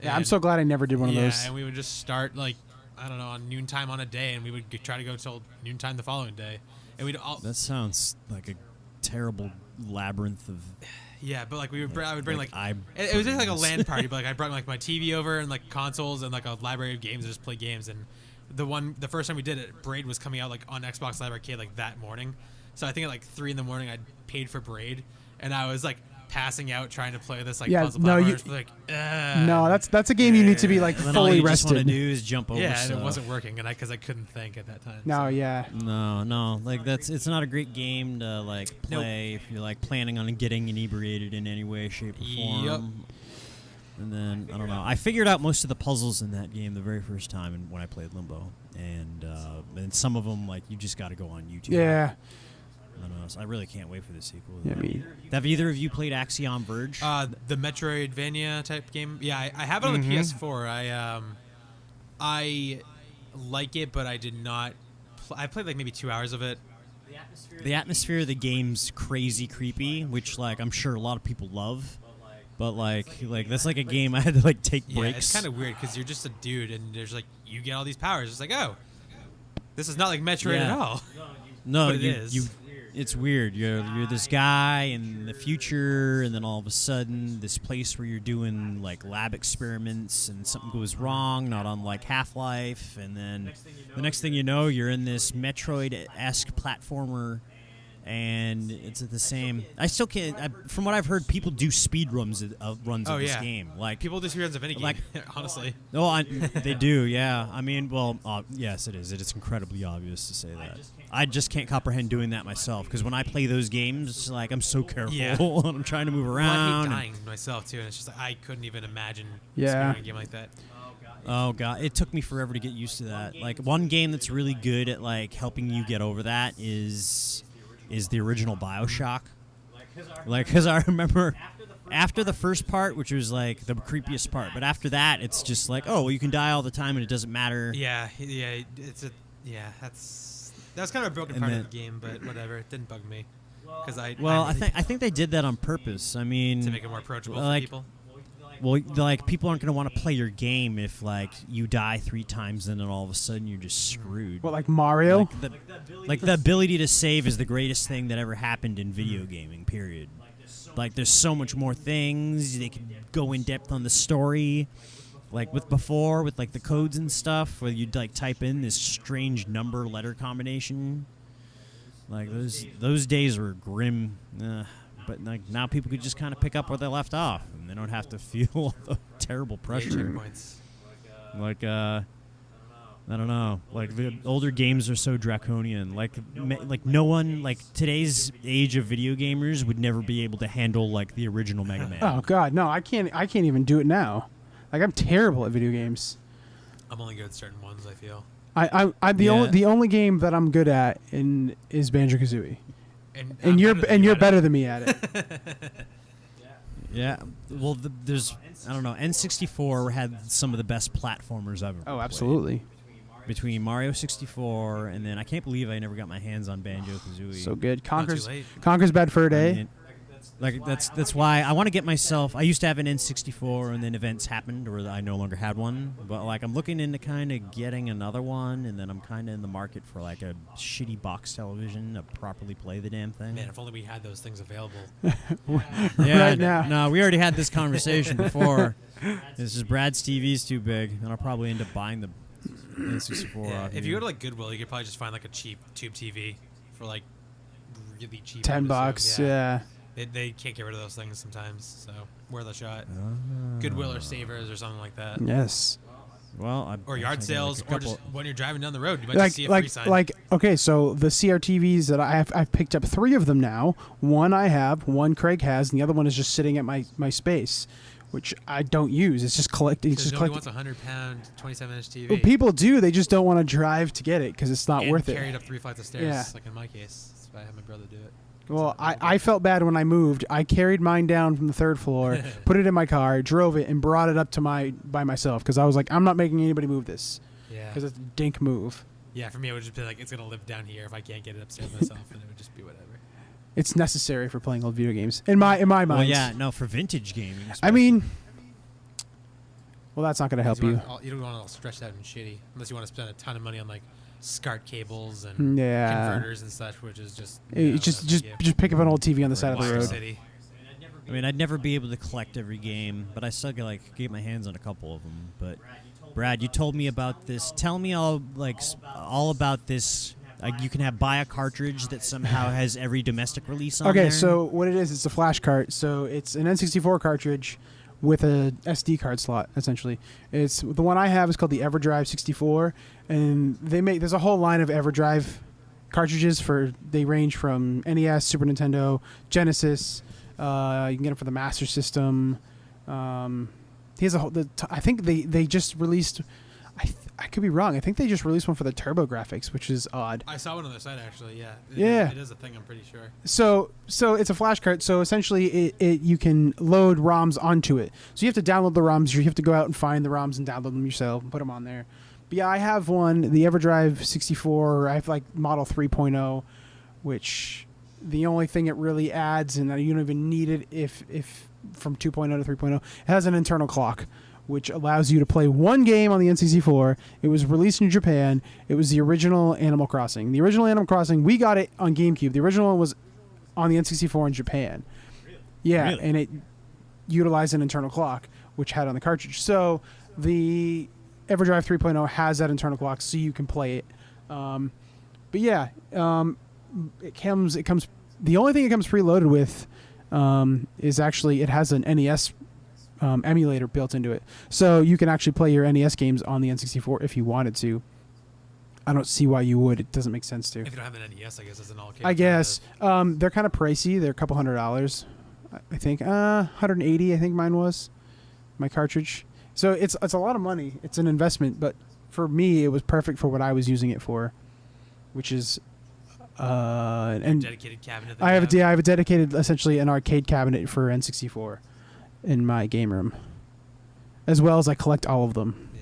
Yeah, I'm And- so glad I never did one of Yeah, those. and we would just start like, I don't know, on noontime on a day, and we would try to go till noontime the following day, and we'd all. That sounds like a terrible labyrinth of. Yeah, but like I would bring like, eye it was just like a burns. LAN party, but like I brought like my TV over and like consoles and like a library of games and just play games. And the first time we did it, Braid was coming out like on Xbox Live Arcade like that morning. So I think at like 3 a.m. I paid for Braid, and I was like passing out trying to play this like Yeah, puzzle no, platformers, like No, that's a game you need to be like And then all fully you just want to rested. do is jump over yeah, stuff. and it wasn't working, and because I couldn't think at that time. No, so. yeah. No, like it's not a great game to like Nope. play if you're like planning on getting inebriated in any way, shape, or form. Yep. And then I don't know. I figured out most of the puzzles in that game the very first time when I played Limbo, and some of them like you just got to go on YouTube. Yeah. I don't know. So I really can't wait for the sequel. Yeah, me. Have either of you played Axiom Verge? The Metroidvania type game. Yeah, I have it on the PS4. I like it, but I did not. I played like maybe 2 hours of it. The atmosphere of the game's crazy creepy, which like I'm sure a lot of people love. But like that's like a game I had to like take Yeah, breaks. it's kind of weird because you're just a dude, and there's like you get all these powers. It's like, oh, this is not like Metroid at Yeah. all. No, But it is. It's weird. You're this guy in the future, and then all of a sudden, this place where you're doing like lab experiments, and something goes wrong, not unlike Half-Life, and then the next thing you know, you're in this Metroid-esque platformer, and it's the same. I still can't. From what I've heard, people do speed runs of Oh this yeah, game. Like people do speedruns of any game. like- honestly. Oh, they do, yeah. I mean, well, yes, it is. It is incredibly obvious to say that. I just can't comprehend doing that myself because when I play those games, like I'm so careful Yeah. and I'm trying to move Well, I around. hate dying myself too, and it's just like I couldn't even imagine Yeah. speedrunning a game like that. Oh god, it took me forever to get used to that. Like one game that's really good at like helping you get over that is the original BioShock. Like, cause I remember after the first part, which was like the creepiest part, but after that, it's just like, oh, well, you can die all the time and it doesn't matter. Yeah, that's kind of a broken And part then- of the game, but whatever. It didn't bug me because Well, I think they did that on purpose. I mean, to make it more approachable like, for people. Well, like people aren't going to want to play your game if like you die 3 times and then all of a sudden you're just screwed. What, like Mario? Like the ability to save is the greatest thing that ever happened in video gaming. Period. Like there's so much more things. They can go in depth on the story. Like with before, with like the codes and stuff, where you'd like type in this strange number letter combination. Like those days were grim. But like now people could just kind of pick up where they left off, and they don't have to feel the terrible pressure. Like I don't know. Like the older games are so draconian. Like no one, like today's age of video gamers would never be able to handle like the original Mega Man. Oh God, no! I can't even do it now. Like I'm terrible at video games. I'm only good at certain ones. I feel. I'm the only game that I'm good at is Banjo-Kazooie. And you're better than me at it. Yeah. Well, there's I don't know. N64 had some of the best platformers ever. Oh, absolutely. Between Mario 64 and then I can't believe I never got my hands on Banjo-Kazooie. So good. Conker's late. Bad Fur Day. I mean, like that's why I want to get myself. I used to have an N64, and then events happened, or I no longer had one. But like I'm looking into kind of getting another one, and then I'm kind of in the market for like a shitty box television to properly play the damn thing. Man, if only we had those things available. Yeah, right now. No, we already had this conversation before. This is Brad's TV's too big, and I'll probably end up buying the N64. Yeah, if you go to like Goodwill, you could probably just find like a cheap tube TV for like really cheap. $10. Yeah. They can't get rid of those things sometimes, so worth a shot. Goodwill or Savers or something like that. Yes. Well, or yard sales, or just when you're driving down the road, you might Like just see a free sign. Okay, so the CRTVs that I've picked up 3 of them now. One I have, one Craig has, and the other one is just sitting at my space, which I don't use. It's just collecting. It's just nobody collecting. wants a 100-pound, 27-inch TV. Well, people do. They just don't want to drive to get it because it's not worth it. Carry it up 3 flights of stairs, Yeah. like in my case. That's why I have my brother do it. Well, I felt bad when I moved. I carried mine down from the 3rd floor, put it in my car, drove it, and brought it up to by myself because I was like, I'm not making anybody move this. Yeah. Because it's a dink move. Yeah, for me, it would just be like, it's going to live down here if I can't get it upstairs myself, and it would just be whatever. It's necessary for playing old video games. In my mind. well, yeah, no, for vintage gaming. I mean, well, that's not going to help you. You don't want it all stretched out and shitty, unless you want to spend a ton of money on like SCART cables and Yeah. converters and such, which is just Just pick up an old TV on the side of the Wire road. City. I mean, I'd never be able to collect every game, but I still get my hands on a couple of them. But Brad, you told me about this. Tell me all about this. You can buy a cartridge that somehow has every domestic release on there. Okay, so what it is, it's a flash cart. So it's an N64 cartridge with a SD card slot, essentially. It's the one I have is called the EverDrive 64, and there's a whole line of EverDrive cartridges they range from NES, Super Nintendo, Genesis. You can get them for the Master System. He has I think they just released. I could be wrong. I think they just released one for the TurboGrafx, which is odd. I saw one on the site actually. Yeah. It is a thing. I'm pretty sure. So it's a flash cart. So essentially, you can load ROMs onto it. So you have to download the ROMs. You have to go out and find the ROMs and download them yourself and put them on there. But yeah, I have one, the EverDrive 64. I have like model 3.0, which the only thing it really adds, and you don't even need it if from 2.0 to 3.0, it has an internal clock, which allows you to play one game on the N64. It was released in Japan. It was the original Animal Crossing. The original Animal Crossing, we got it on GameCube. The original one was on the N64 in Japan. Yeah, Really? And it utilized an internal clock, which had on the cartridge. So the EverDrive 3.0 has that internal clock, so you can play it. But yeah, it comes. The only thing it comes preloaded with is actually it has an NES emulator built into it, so you can actually play your NES games on the N64 if you wanted to. I don't see why you would. It doesn't make sense to. If you don't have an NES, I guess it's an all. I guess they're kind of pricey. They're a couple $100. I think 180. I think mine was my cartridge. So it's a lot of money. It's an investment, but for me, it was perfect for what I was using it for, which is and dedicated cabinet. I have a dedicated, essentially an arcade cabinet for N64 in my game room, as well as I collect all of them. Yeah.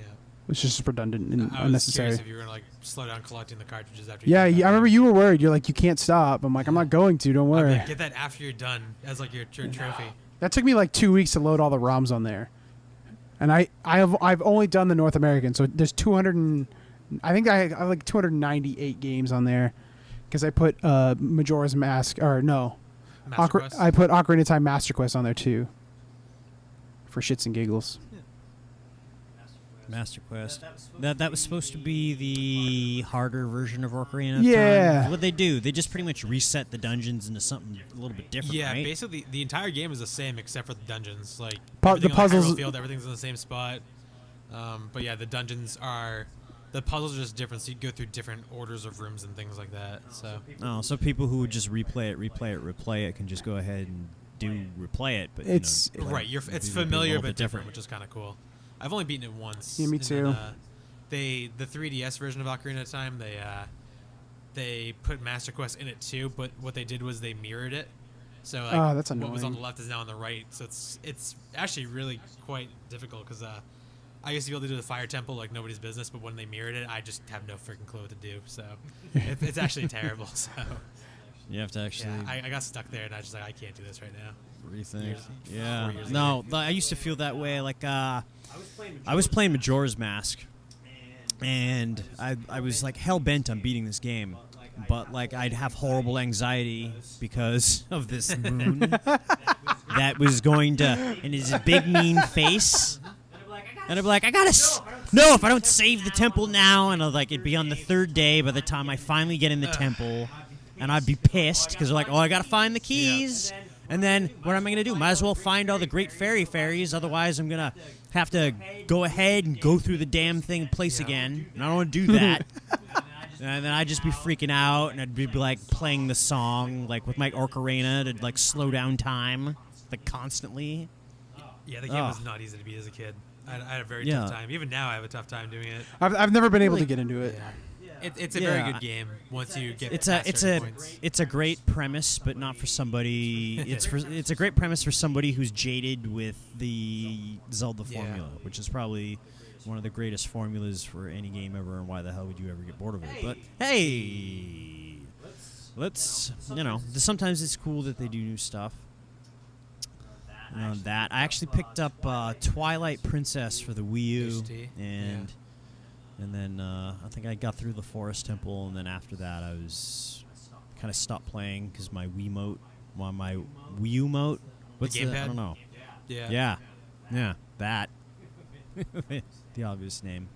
It's just redundant and I was unnecessary. curious if you were gonna slow down collecting the cartridges after. Yeah, you I remember you were worried. You're like, you can't stop. I'm like, I'm not going to. Don't worry. Get that after you're done as like your trophy. That took me like 2 weeks to load all the ROMs on there. And I've only done the North American, so there's 200 and I think I have like 298 games on there because I put Majora's Mask I put Ocarina of Time Master Quest on there too for shits and giggles. Master Quest. That was supposed to be the harder version of Ocarina of Yeah. Time. What they do, they just pretty much reset the dungeons into something a little bit different, Yeah, right? basically the entire game is the same except for the dungeons. Like The everything on puzzles- Hyrule Field, everything's in the same spot. But yeah, the dungeons are the puzzles are just different. So you go through different orders of rooms and things like that. So people who would just replay it can just go ahead and replay it. But It's- right, it's familiar but different, which is kind of cool. I've only beaten it once. Yeah, me and too. Then, the 3DS version of Ocarina of Time, they put Master Quest in it too, but what they did was they mirrored it. So like, that's what was on annoying. the left is now on the right. So it's actually really quite difficult because I used to be able to do the Fire Temple like nobody's business, but when they mirrored it, I just have no freaking clue what to do. So it's actually terrible. So you have to actually I got stuck there, and I just I can't do this right now. rethink. 4 Yeah. years No, I used to feel that way. Like I was playing Majora's Mask, and I was like hell bent on beating this game, but like I'd have horrible anxiety because of this moon that was going to, and his big mean face. And I'd be like, no, if I don't save the temple now, and it'd be on the third day by the time I finally get in the temple, and I'd be pissed because they're like, oh, I gotta find the keys, and then what am I gonna do? Might as well find all the great fairies, otherwise I'm gonna have to go ahead and go through the damn thing in place again, and I don't want to do that. And then I'd just be freaking out, and I'd be like playing the song like with my ocarina to like slow down time, like constantly. Yeah, the game was not easy to beat as a kid. I had a very tough time. Even now, I have a tough time doing it. I've never been able to get into it. It's a very good game once you get It's past certain a points. it's a great premise, but not for somebody. It's a great premise for somebody who's jaded with the Zelda formula, which is probably one of the greatest formulas for any game ever. And why the hell would you ever get bored of it? But hey, let's sometimes it's cool that they do new stuff. That I actually picked up Twilight Princess for the Wii U, HT, and then I think I got through the Forest Temple, and then after that I was kind of stopped playing because my Wiimote, my Wii U mote, what's the I don't know. Yeah, that the obvious name.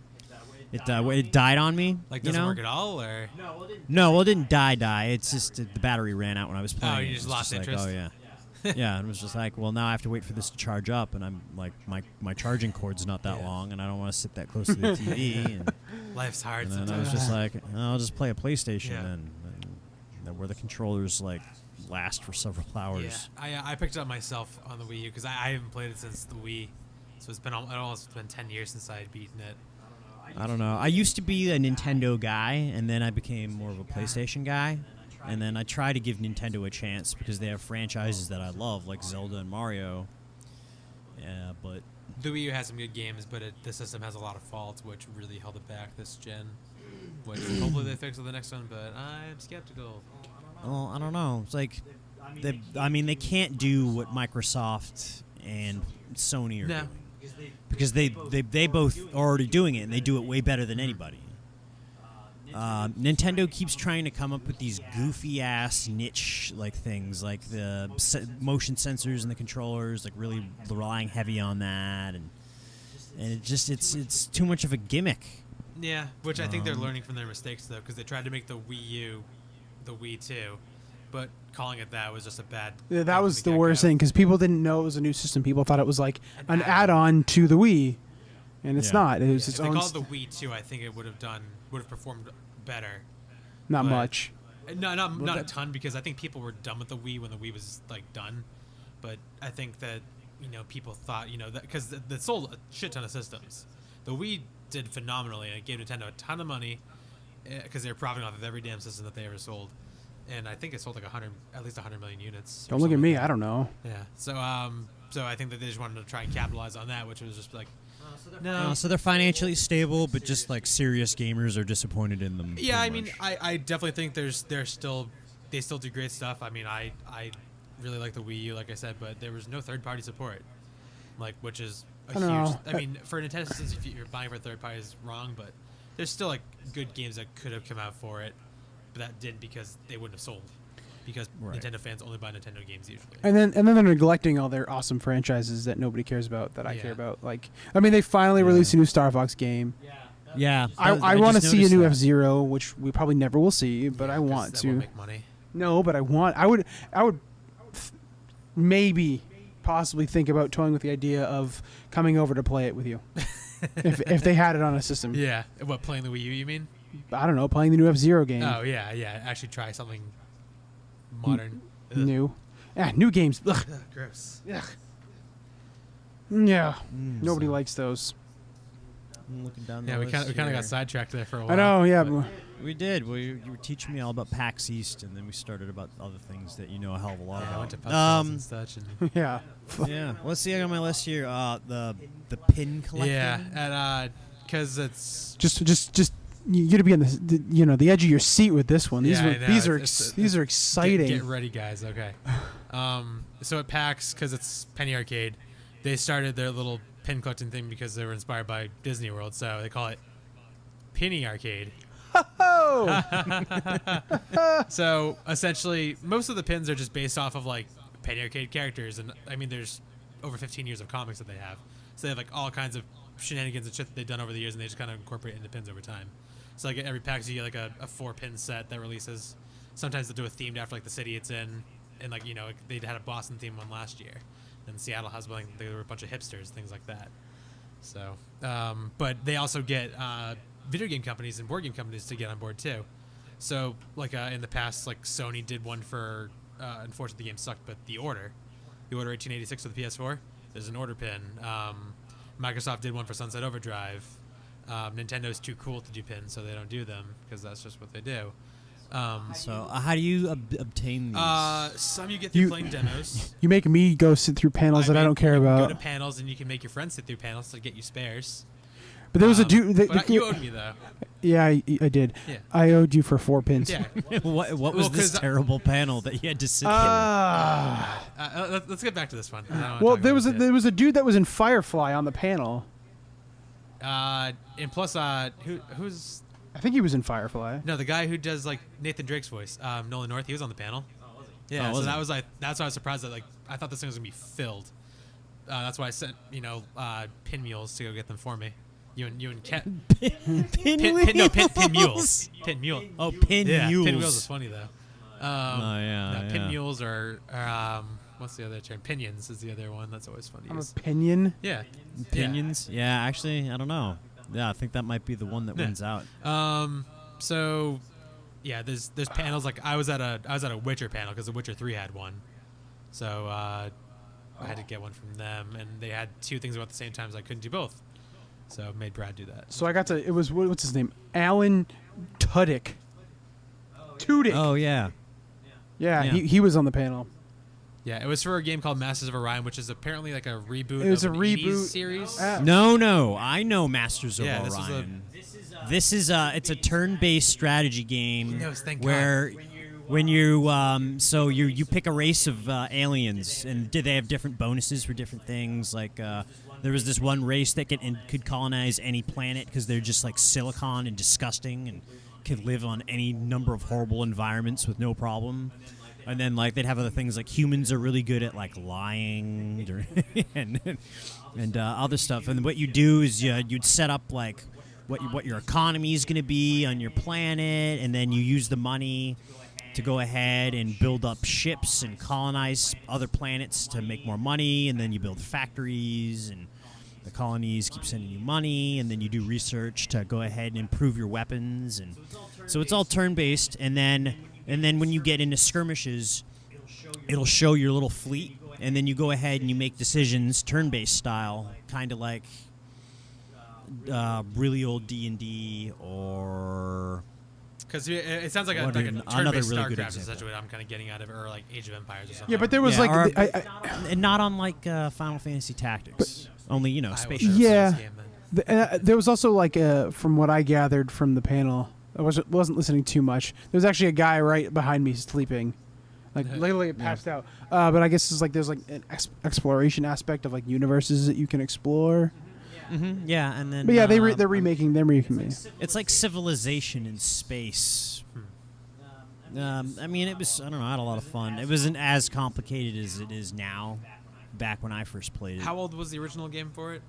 It died on me. Like doesn't work at all, or no, well it didn't die. It's just the battery ran out when I was playing. Oh, you It just was lost like, interest. oh yeah. Yeah, and it was just like, well, now I have to wait for this to charge up, and I'm like, my charging cord's not that long, and I don't want to sit that close to the TV. And life's hard. then I Sometimes. was just like, I'll just play a PlayStation then, where the controllers like last for several hours. Yeah, I picked it up myself on the Wii U because I haven't played it since the Wii, so it's almost been 10 years since I had beaten it. I don't know. I used to be a Nintendo guy, and then I became more of a PlayStation guy. And then I try to give Nintendo a chance because they have franchises that I love, like Zelda and Mario. Yeah, but The Wii U has some good games, but the system has a lot of faults, which really held it back this gen. Which hopefully they fix with the next one, but I'm skeptical. well, I don't know. It's like, they can't do what Microsoft and Sony are doing because they both are already doing it, and they do it way better than anybody. Nintendo keeps trying to come up with these goofy ass niche like things, like the motion sensors and the controllers, like really relying heavy on that, and it's too much of a gimmick. Yeah, which I think they're learning from their mistakes though, because they tried to make the Wii U the Wii 2, but calling it that was just a bad. Yeah, thing that from was the the worst get-go. thing because people didn't know it was a new system. People thought it was like an add-on. add-on to the Wii, and it's Yeah. not. It was If its they own. called it the Wii 2, I think it would have performed better. Not but- much. No, not a ton, because I think people were done with the Wii when the Wii was like done. But I think that people thought that because they sold a shit ton of systems. The Wii did phenomenally, and it gave Nintendo a ton of money because they were profiting off of every damn system that they ever sold. And I think it sold like at least 100 million units. or Don't look at something me. like I don't know. that. Yeah. So I think that they just wanted to try and capitalize on that, which was just like, no. So they're financially stable, but just like serious gamers are disappointed in them. Yeah, I pretty mean, much. I definitely think they still do great stuff. I mean, I really like the Wii U, like I said, but there was no third-party support, which is a I don't huge. know. I mean, for Nintendo systems, if you're buying for third party is wrong, but there's still like good games that could have come out for it, but that didn't because they wouldn't have sold. Because Right. Nintendo fans only buy Nintendo games usually. And then they're neglecting all their awesome franchises that nobody cares about that I Yeah. care about. Like, I mean, they finally released a new Star Fox game. Yeah, I want to just see a noticed new that. F-Zero, which we probably never will see, but I 'Cause want that to. won't make money. No, but I would maybe possibly think about toying with the idea of coming over to play it with you. if they had it on a system. Yeah. What, playing the Wii U? You mean? I don't know, playing the new F-Zero game. Oh yeah, yeah. Actually, try something modern. Ugh. New. Yeah, new games. Ugh. Ugh, gross. Yeah. Nobody So, likes those. I'm looking down Yeah, the we list kind of Oh, here. got sidetracked there for a while. I know, yeah. but- We did. You were teaching me all about PAXEAST, and then we started about other things that you know a hell of a lot Yeah, I went to about. pub and such. And Yeah. Yeah. Let's see. I got on my list here. The pin collecting. yeah, and because it's Just you got to be on the edge of your seat with this one. These Yeah, were, I know. these are It's- these are exciting. Get ready, guys. Okay. So at PAX, because it's Penny Arcade, they started their little pin collecting thing because they were inspired by Disney World, so they call it Penny Arcade. Oh, So essentially, most of the pins are just based off of like Penny Arcade characters, and I mean, there's over 15 years of comics that they have, so they have like all kinds of shenanigans and shit that they've done over the years, and they just kind of incorporate it into pins over time. So like at every PAX, you get like a 4-pin set that releases. Sometimes they'll do a themed after like the city it's in, and like they had a Boston theme one last year, and Seattle has one. Like, there were a bunch of hipsters, things like that. So, but they also get video game companies and board game companies to get on board too. So, like in the past, like Sony did one for, unfortunately the game sucked, but The Order 1886 for the PS4. There's an Order pin. Microsoft did one for Sunset Overdrive. Nintendo's too cool to do pins, so they don't do them because that's just what they do. So how do you obtain these? Some you get through You- playing demos. you make me go sit through panels that I mean, don't care you can about. Go to panels and you can make your friends sit through panels to get you spares. But there was a dude. But you owed me though. Yeah, I did. Yeah. I owed you for 4 pins. Yeah. what was well, this 'cause terrible panel that you had to sit Let's get back to this one. I don't wanna Well, talk there about was a dude that was in Firefly on the panel. and plus, who's I think he was in Firefly. no the guy who does like Nathan Drake's voice, Nolan North. He was on the panel. Yeah, Oh, so was that he? was like that's why I was surprised that like I thought this thing was gonna be filled. That's why I sent pin mules to go get them for me. You and Cat. Pin Pin mules. Pin mule. Oh, pin Yeah, mules. pin wheels is funny though. yeah, Pin yeah. mules are what's the other term? Pinions is the other one. That's always funny. I'm a Use. pinion. Yeah. Pinions? Yeah, actually, I don't know. Yeah, I think that might be the one that Yeah. wins out. So yeah, there's panels like I was at a Witcher panel because the Witcher 3 had one. So I had to get one from them, and they had 2 things about the same time, so I couldn't do both. So made Brad do that. So I got to. It was what's his name? Alan Tudyk. Tudyk. Oh, yeah. yeah, yeah. he was on the panel. Yeah, it was for a game called Masters of Orion, which is apparently like a reboot. It was of a an 80s reboot. series. No, I know Masters of Yeah, this was Orion. This is it's a turn-based strategy game He knows, thank where when you so you pick a race of aliens, and they have different bonuses for different things. Like there was this one race that could colonize any planet because they're just like silicon and disgusting and could live on any number of horrible environments with no problem. And then like they'd have other things like humans are really good at like lying and other stuff. And what you do is you'd set up like what your economy is going to be on your planet, and then you use the money to go ahead and build up ships and colonize other planets to make more money, and then you build factories, and the colonies keep sending you money, and then you do research to go ahead and improve your weapons, and so it's all turn-based. And then when you get into skirmishes, it'll show your little fleet, and then you go ahead and you make decisions turn-based style, kind of like really old D&D or Because it sounds like a What turn-based another really good StarCraft is example. essentially what I'm kind of getting out of it, or like Age of Empires or something. Yeah, but there was Yeah, like or- and not on like Final Fantasy Tactics. Only I spaceships. wish Yeah. this game then. there was also like from what I gathered from the panel, I wasn't listening too much. There was actually a guy right behind me sleeping, Like literally it passed out. But I guess it's like there's like an exploration aspect of like universes that you can explore. Mm-hmm. Yeah, and then. But yeah, they're remaking. They're remaking it. It's like Civilization in space. I mean, it was. I don't know. I had a lot of fun. It wasn't as complicated as it is now. Back when I first played it. How old was the original game for it?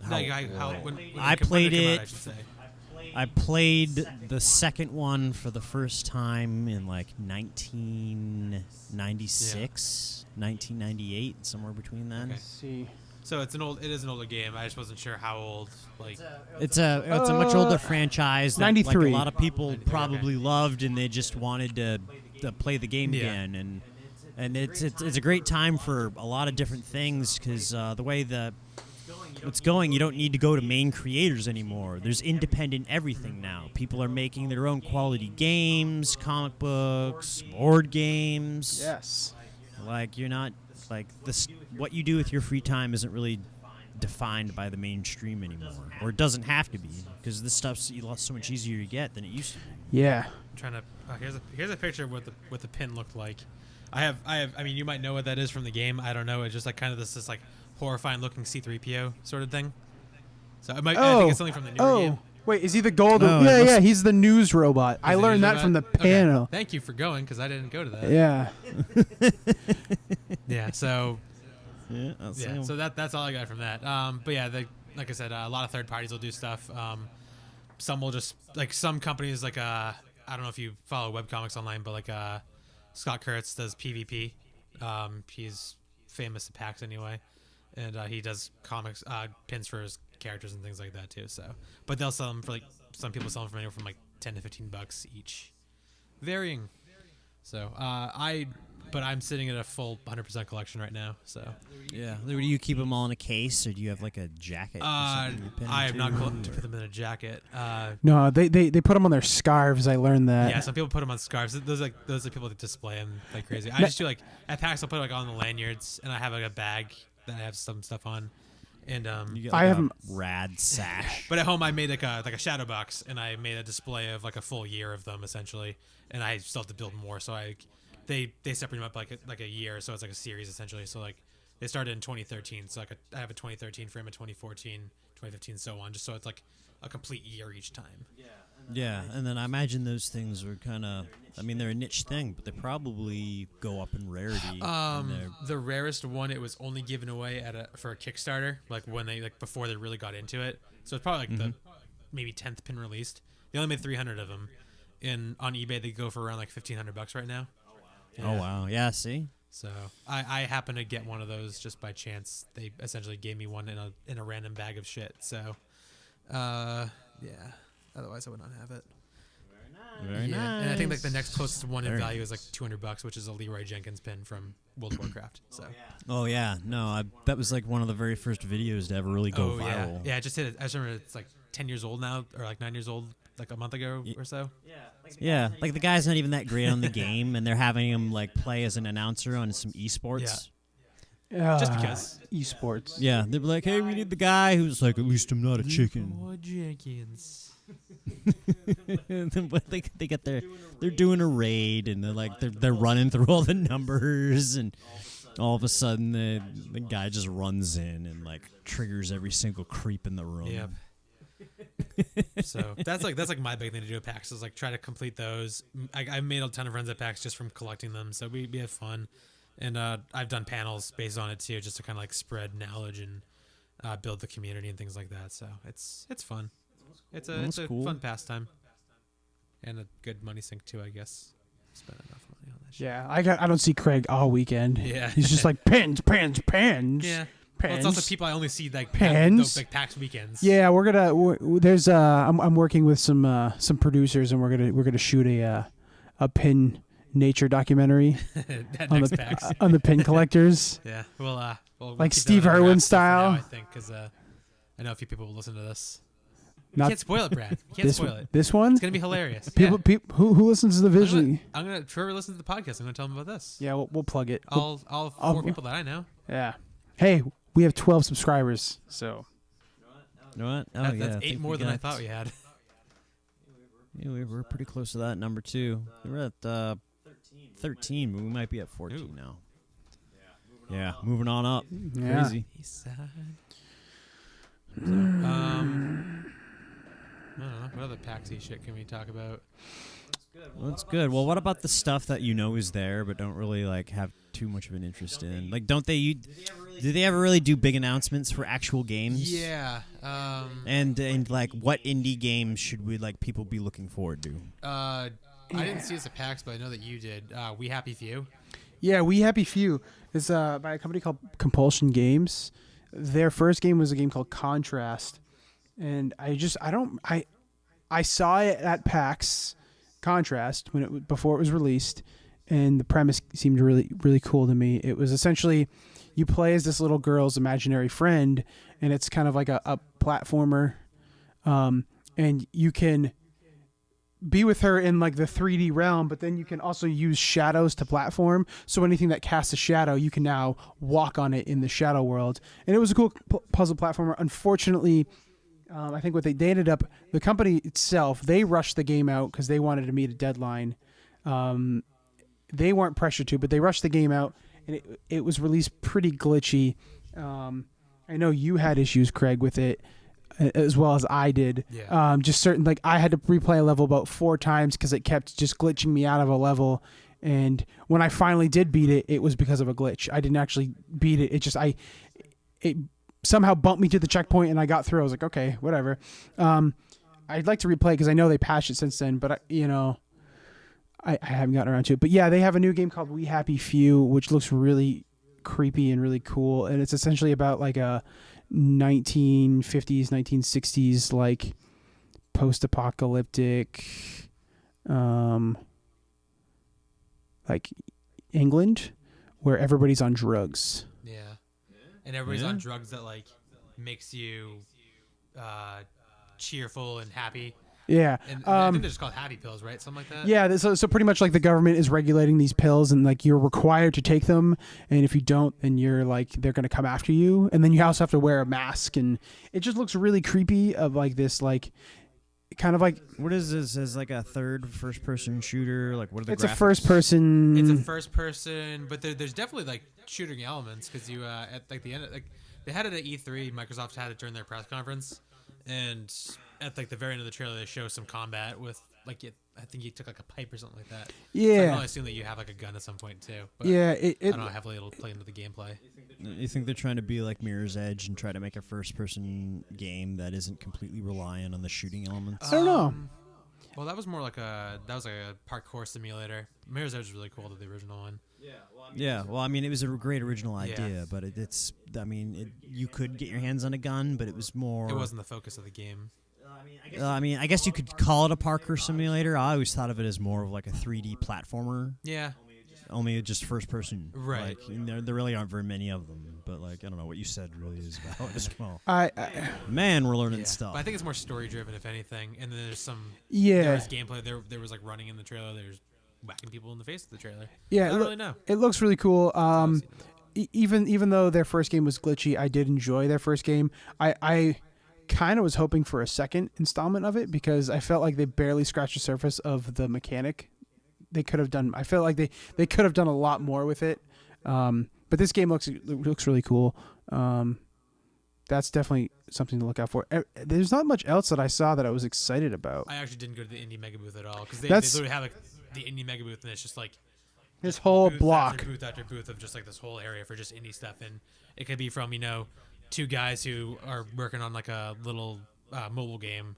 When I played it. I should say. I played the second one for the first time in like 1996, 1998, somewhere between then. Okay. See. So it is an older game. I just wasn't sure how old. Like it's a much older franchise that 93. like, a lot of people probably loved, and they just wanted to play the game again. And it's a great time for a lot of different things because the way it's going, you don't need to go to main creators anymore. There's independent everything now. People are making their own quality games, comic books, board games. Yes. Like you're not like this. What you do with your free time isn't really defined by the mainstream anymore, or it doesn't have to be because this stuff's so much easier to get than it used to be. Yeah. I'm trying to. Here's a picture of what the pin looked like. I mean, you might know what that is from the game. I don't know. It's just like kind of this like horrifying looking C-3PO sort of thing. So I think it's something from the newer game. Wait, is he the golden? No, yeah, he's the news robot. I learned that from the panel. Okay. Thank you for going because I didn't go to that. Yeah. Yeah. So. Yeah. So that's all I got from that. But yeah, like I said, a lot of third parties will do stuff. Some will just like some companies like I don't know if you follow webcomics online, but like Scott Kurtz does PvP. He's famous at PAX anyway, and he does comics pins for his characters and things like that too. So, but they'll sell them for like some people sell them for anywhere from like $10 to $15 each, varying. So but I'm sitting at a full 100% collection right now. So yeah, do you keep them all in a case, or do you have like a jacket? I have not to put them in a jacket. No, they put them on their scarves. I learned that. Yeah, some people put them on scarves. Those are people that display them like crazy. I just do like at PAX, I'll put it like on the lanyards, and I have like a bag that I have some stuff on. And you get, like, I have a rad sash. But at home, I made like a shadow box, and I made a display of like a full year of them essentially. And I still have to build more, so they separate them up like a year, so it's like a series essentially. So like they started in 2013, so like I have a 2013 frame, a 2014, 2015, so on, just so it's like a complete year each time. Yeah, and then I imagine those things were kind of, I mean, they're a niche thing, but they probably go up in rarity. The rarest one, it was only given away for a Kickstarter, like when they before they really got into it. So it's probably like the maybe 10th pin released. They only made 300 of them. And on eBay, they go for around like $1,500 right now. Yeah. Oh wow! Yeah, see. So I happened to get one of those just by chance. They essentially gave me one in a random bag of shit. So, yeah. Otherwise, I would not have it. Very nice. And I think like the next closest one in value is like $200, which is a Leroy Jenkins pin from World of Warcraft. So. Oh yeah, no, that was like one of the very first videos to ever really go viral. Yeah, I just hit it. I just remember it's like 10 years old now, or like 9 years old, like a month ago or so. Yeah, like the guy's not even that great on the game, and they're having him like play as an announcer on some esports. Just because esports. Yeah, they're like, hey, we need the guy who's like, at least I'm not a chicken. More Jenkins. But they get they're doing a raid, and they're running through all the numbers, and all of a sudden the guy just runs in and like triggers every single creep in the room. Yep. So that's like my big thing to do at PAX is like try to complete those. I made a ton of friends at PAX just from collecting them, so we have fun, and I've done panels based on it too, just to kind of like spread knowledge and build the community and things like that. So it's fun. It's a cool. fun pastime and a good money sink too, I guess. Spend enough money on that shit. Yeah, I don't see Craig all weekend. Yeah, he's just like pins. Yeah. Pens. Well, it's also people I only see like Pens. like PAX weekends. Yeah, there's I'm working with some producers, and we're gonna shoot a pin nature documentary on the pin collectors. Yeah, we'll like Steve Irwin style. Now, I think because I know a few people will listen to this. You can't spoil it, Brad. You can't spoil it. This one? It's gonna be hilarious. People who listens to the Vigilant? I'm gonna whoever listens to the podcast, I'm gonna tell them about this. Yeah, we'll plug it. All 4 people that I know. Yeah. Hey, we have 12 subscribers, so. You know what? Oh, That's 8 more than I thought we had. Yeah, we were pretty close to that number too. We were at 13, but we might be at 14 now. Yeah, moving on up. Yeah. Crazy. So, I don't know. What other PAXEAST shit can we talk about? Well, that's good. Well, what about the stuff that you know is there but don't really like have too much of an interest in? Like, don't they? Do they ever really do big announcements for actual games? Yeah. And like, what indie games should we like people be looking forward to? I didn't see this at PAX, but I know that you did. We Happy Few. Yeah, We Happy Few is by a company called Compulsion Games. Their first game was a game called Contrast, and I saw it at PAX Contrast before it was released, and the premise seemed really really cool to me. It was essentially you play as this little girl's imaginary friend, and it's kind of like a platformer, and you can be with her in like the 3D realm, but then you can also use shadows to platform. So anything that casts a shadow, you can now walk on it in the shadow world. And it was a cool puzzle platformer. Unfortunately, I think what they ended up, the company itself, they rushed the game out because they wanted to meet a deadline. They weren't pressured to, but they rushed the game out, and it was released pretty glitchy. I know you had issues, Craig, with it, as well as I did. Yeah. Just certain, like I had to replay a level about 4 times because it kept just glitching me out of a level. And when I finally did beat it, it was because of a glitch. I didn't actually beat it. It somehow bumped me to the checkpoint and I got through. I was like, okay, whatever. I'd like to replay because I know they patched it since then, but I haven't gotten around to it. But yeah, they have a new game called We Happy Few, which looks really creepy and really cool. And it's essentially about like a 1950s, 1960s, like post-apocalyptic, like England, where everybody's on drugs. Yeah. And everybody's on drugs that like makes you cheerful and happy. Yeah. And I think they're just called happy pills, right? Something like that. Yeah. So pretty much like the government is regulating these pills, and like you're required to take them. And if you don't, then you're like, they're going to come after you. And then you also have to wear a mask, and it just looks really creepy of like this, like kind of like, what is this? As like a first person shooter? Like, what are the graphics? a first person. It's a first person, but there's definitely like shooting elements because you at like the end, like they had it at E3. Microsoft had it during their press conference, and at like the very end of the trailer, they show some combat with like I think you took like a pipe or something like that. Yeah. So I can only assume that you have like a gun at some point too. But Yeah. I don't know how heavily it'll play into the gameplay. You think they're trying to be like Mirror's Edge and try to make a first-person game that isn't completely reliant on the shooting elements? I don't know. Well, that was more like a parkour simulator. Mirror's Edge was really cool to the original one. Yeah, well, I mean, it was a great original idea, Yeah. but you could get your hands on a gun, but it was more. It wasn't the focus of the game. I guess you could call it a parkour simulator. I always thought of it as more of like a 3D platformer. Yeah. Only just first person. Right. Like, there really aren't very many of them, but like I don't know what you said really is about as well. I Man, we're learning Yeah. stuff. But I think it's more story driven, if anything. And then there's some. Yeah. There was gameplay. There was like running in the trailer. There's whacking people in the face of the trailer. Yeah. I don't really know. It looks really cool. Even though their first game was glitchy, I did enjoy their first game. I kind of was hoping for a second installment of it because I felt like they barely scratched the surface of the mechanic. They could have done. I felt like they could have done a lot more with it. But this game looks really cool. That's definitely something to look out for. There's not much else that I saw that I was excited about. I actually didn't go to the indie mega booth at all because they literally have like the indie mega booth and it's just like This whole booth block. after booth after booth of just like this whole area for just indie stuff, and it could be from 2 guys who are working on like a little mobile game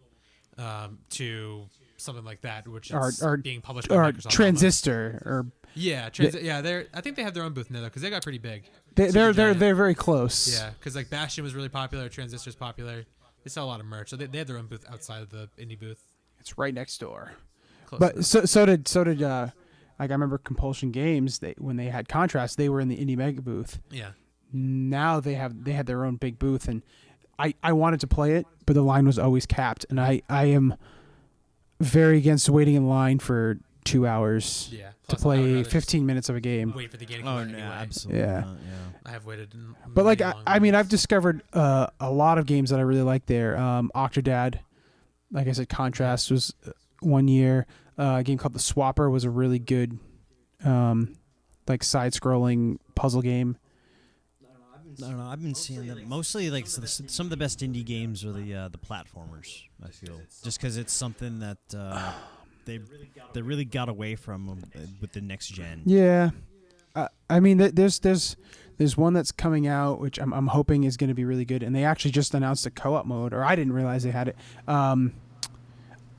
to something like that, which is being published by Microsoft. Transistor or I think they have their own booth now because they got pretty big. they're very close. Yeah, because like Bastion was really popular, Transistor's popular. They sell a lot of merch, so they have their own booth outside of the indie booth. It's right next door. Close But enough. so did like I remember Compulsion Games. When they had Contrast, they were in the indie mega booth. Yeah. Now they had their own big booth, and I wanted to play it, but the line was always capped, and I am very against waiting in line for 2 hours Yeah. to Plus, I would play rather 15 minutes of a game. Wait for the game to Oh come out no, anyway. absolutely. Yeah. Not, yeah. I have waited. But like many long I mean, waits. I've discovered a lot of games that I really like there. Octodad, like I said, Contrast was 1 year. A game called The Swapper was a really good like side-scrolling puzzle game. I don't know. I've been seeing that mostly. Like some of the best indie games are the platformers. I feel just because it's something that they really got away from with the next gen. Yeah, I mean, there's one that's coming out which I'm hoping is going to be really good, and they actually just announced a co-op mode, or I didn't realize they had it. A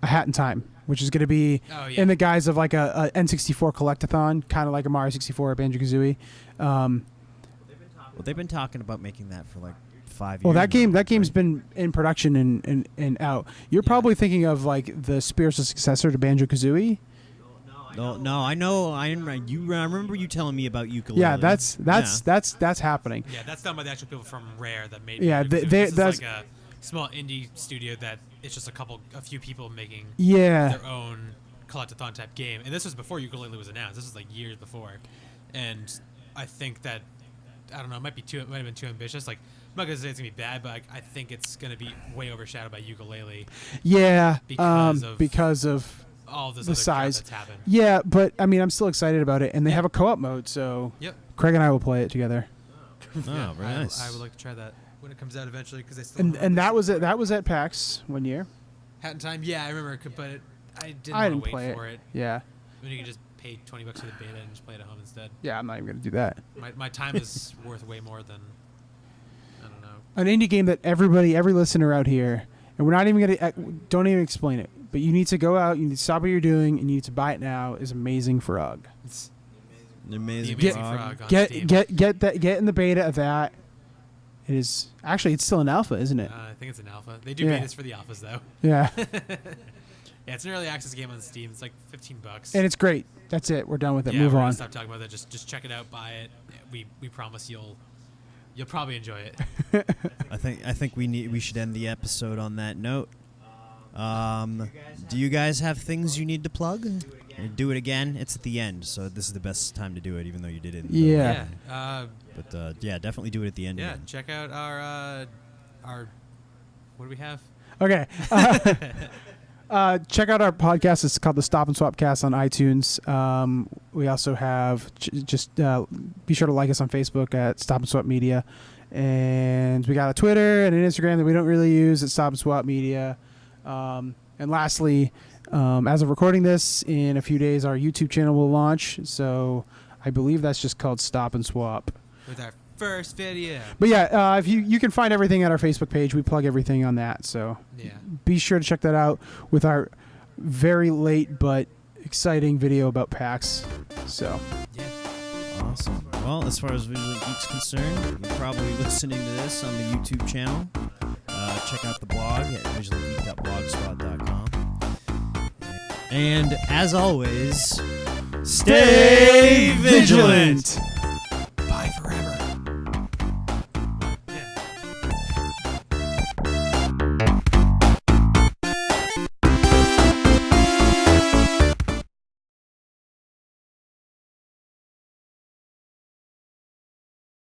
Hat in Time, which is going to be in the guise of like a N64 collectathon, kind of like a Mario 64 or Banjo-Kazooie. Well, they've been talking about making that for like 5 years. Well, that now, game's been in production and out. You're probably thinking of like the spiritual successor to Banjo-Kazooie. No, I know. I remember you telling me about ukulele. Yeah, that's happening. Yeah, that's done by the actual people from Rare that made. Yeah, this that's is like a small indie studio that it's just a few people making their own collectathon type game. And this was before ukulele was announced. This was like years before, and I think that. I don't know. It might have been too ambitious. Like, I'm not gonna say it's gonna be bad, but I think it's gonna be way overshadowed by ukulele. Yeah, because of all this the other size crap that's happened. Yeah, but I mean, I'm still excited about it, and they have a co-op mode, so Craig and I will play it together. Oh, very nice. I would like to try that when it comes out eventually because they still. And that was it. That was at PAX one year. Hat in Time. Yeah, I remember, but I didn't want to wait for it. Yeah. When you could just pay $20 for the beta and just play it at home instead. Yeah, I'm not even gonna do that. My time is worth way more than I don't know. An indie game that every listener out here, and we're not even gonna don't even explain it, but you need to go out, you need to stop what you're doing, and you need to buy it now. Is Amazing Frog. It's Amazing Frog. On Get Steam. get in the beta of that. It is actually it's still an alpha, isn't it? I think it's an alpha. They do betas for the alphas though. Yeah. Yeah, it's an early access game on Steam. It's like $15. And it's great. That's it. We're done with it. Yeah, Move we're on. gonna stop talking about that. Just check it out, buy it. We promise you'll probably enjoy it. I think we should end the episode on that note. Do you guys have things you need to plug? Do it again. It's at the end, so this is the best time to do it, even though you did it. Yeah. But definitely do it at the end. Yeah. Again. Check out our what do we have? Okay. Check out our podcast. It's called the Stop and Swap Cast on iTunes. We also have just be sure to like us on Facebook at Stop and Swap Media, and we got a Twitter and an Instagram that we don't really use at Stop and Swap Media. And lastly, as of recording this, in a few days, our YouTube channel will launch. So I believe that's just called Stop and Swap. With our first video. But yeah, if you can find everything at our Facebook page. We plug everything on that. So be sure to check that out with our very late but exciting video about PAX. So awesome. Well, as far as Vigilant Geek's concerned, you're probably listening to this on the YouTube channel. Check out the blog at vigilantgeek.blogspot.com. And as always, stay vigilant!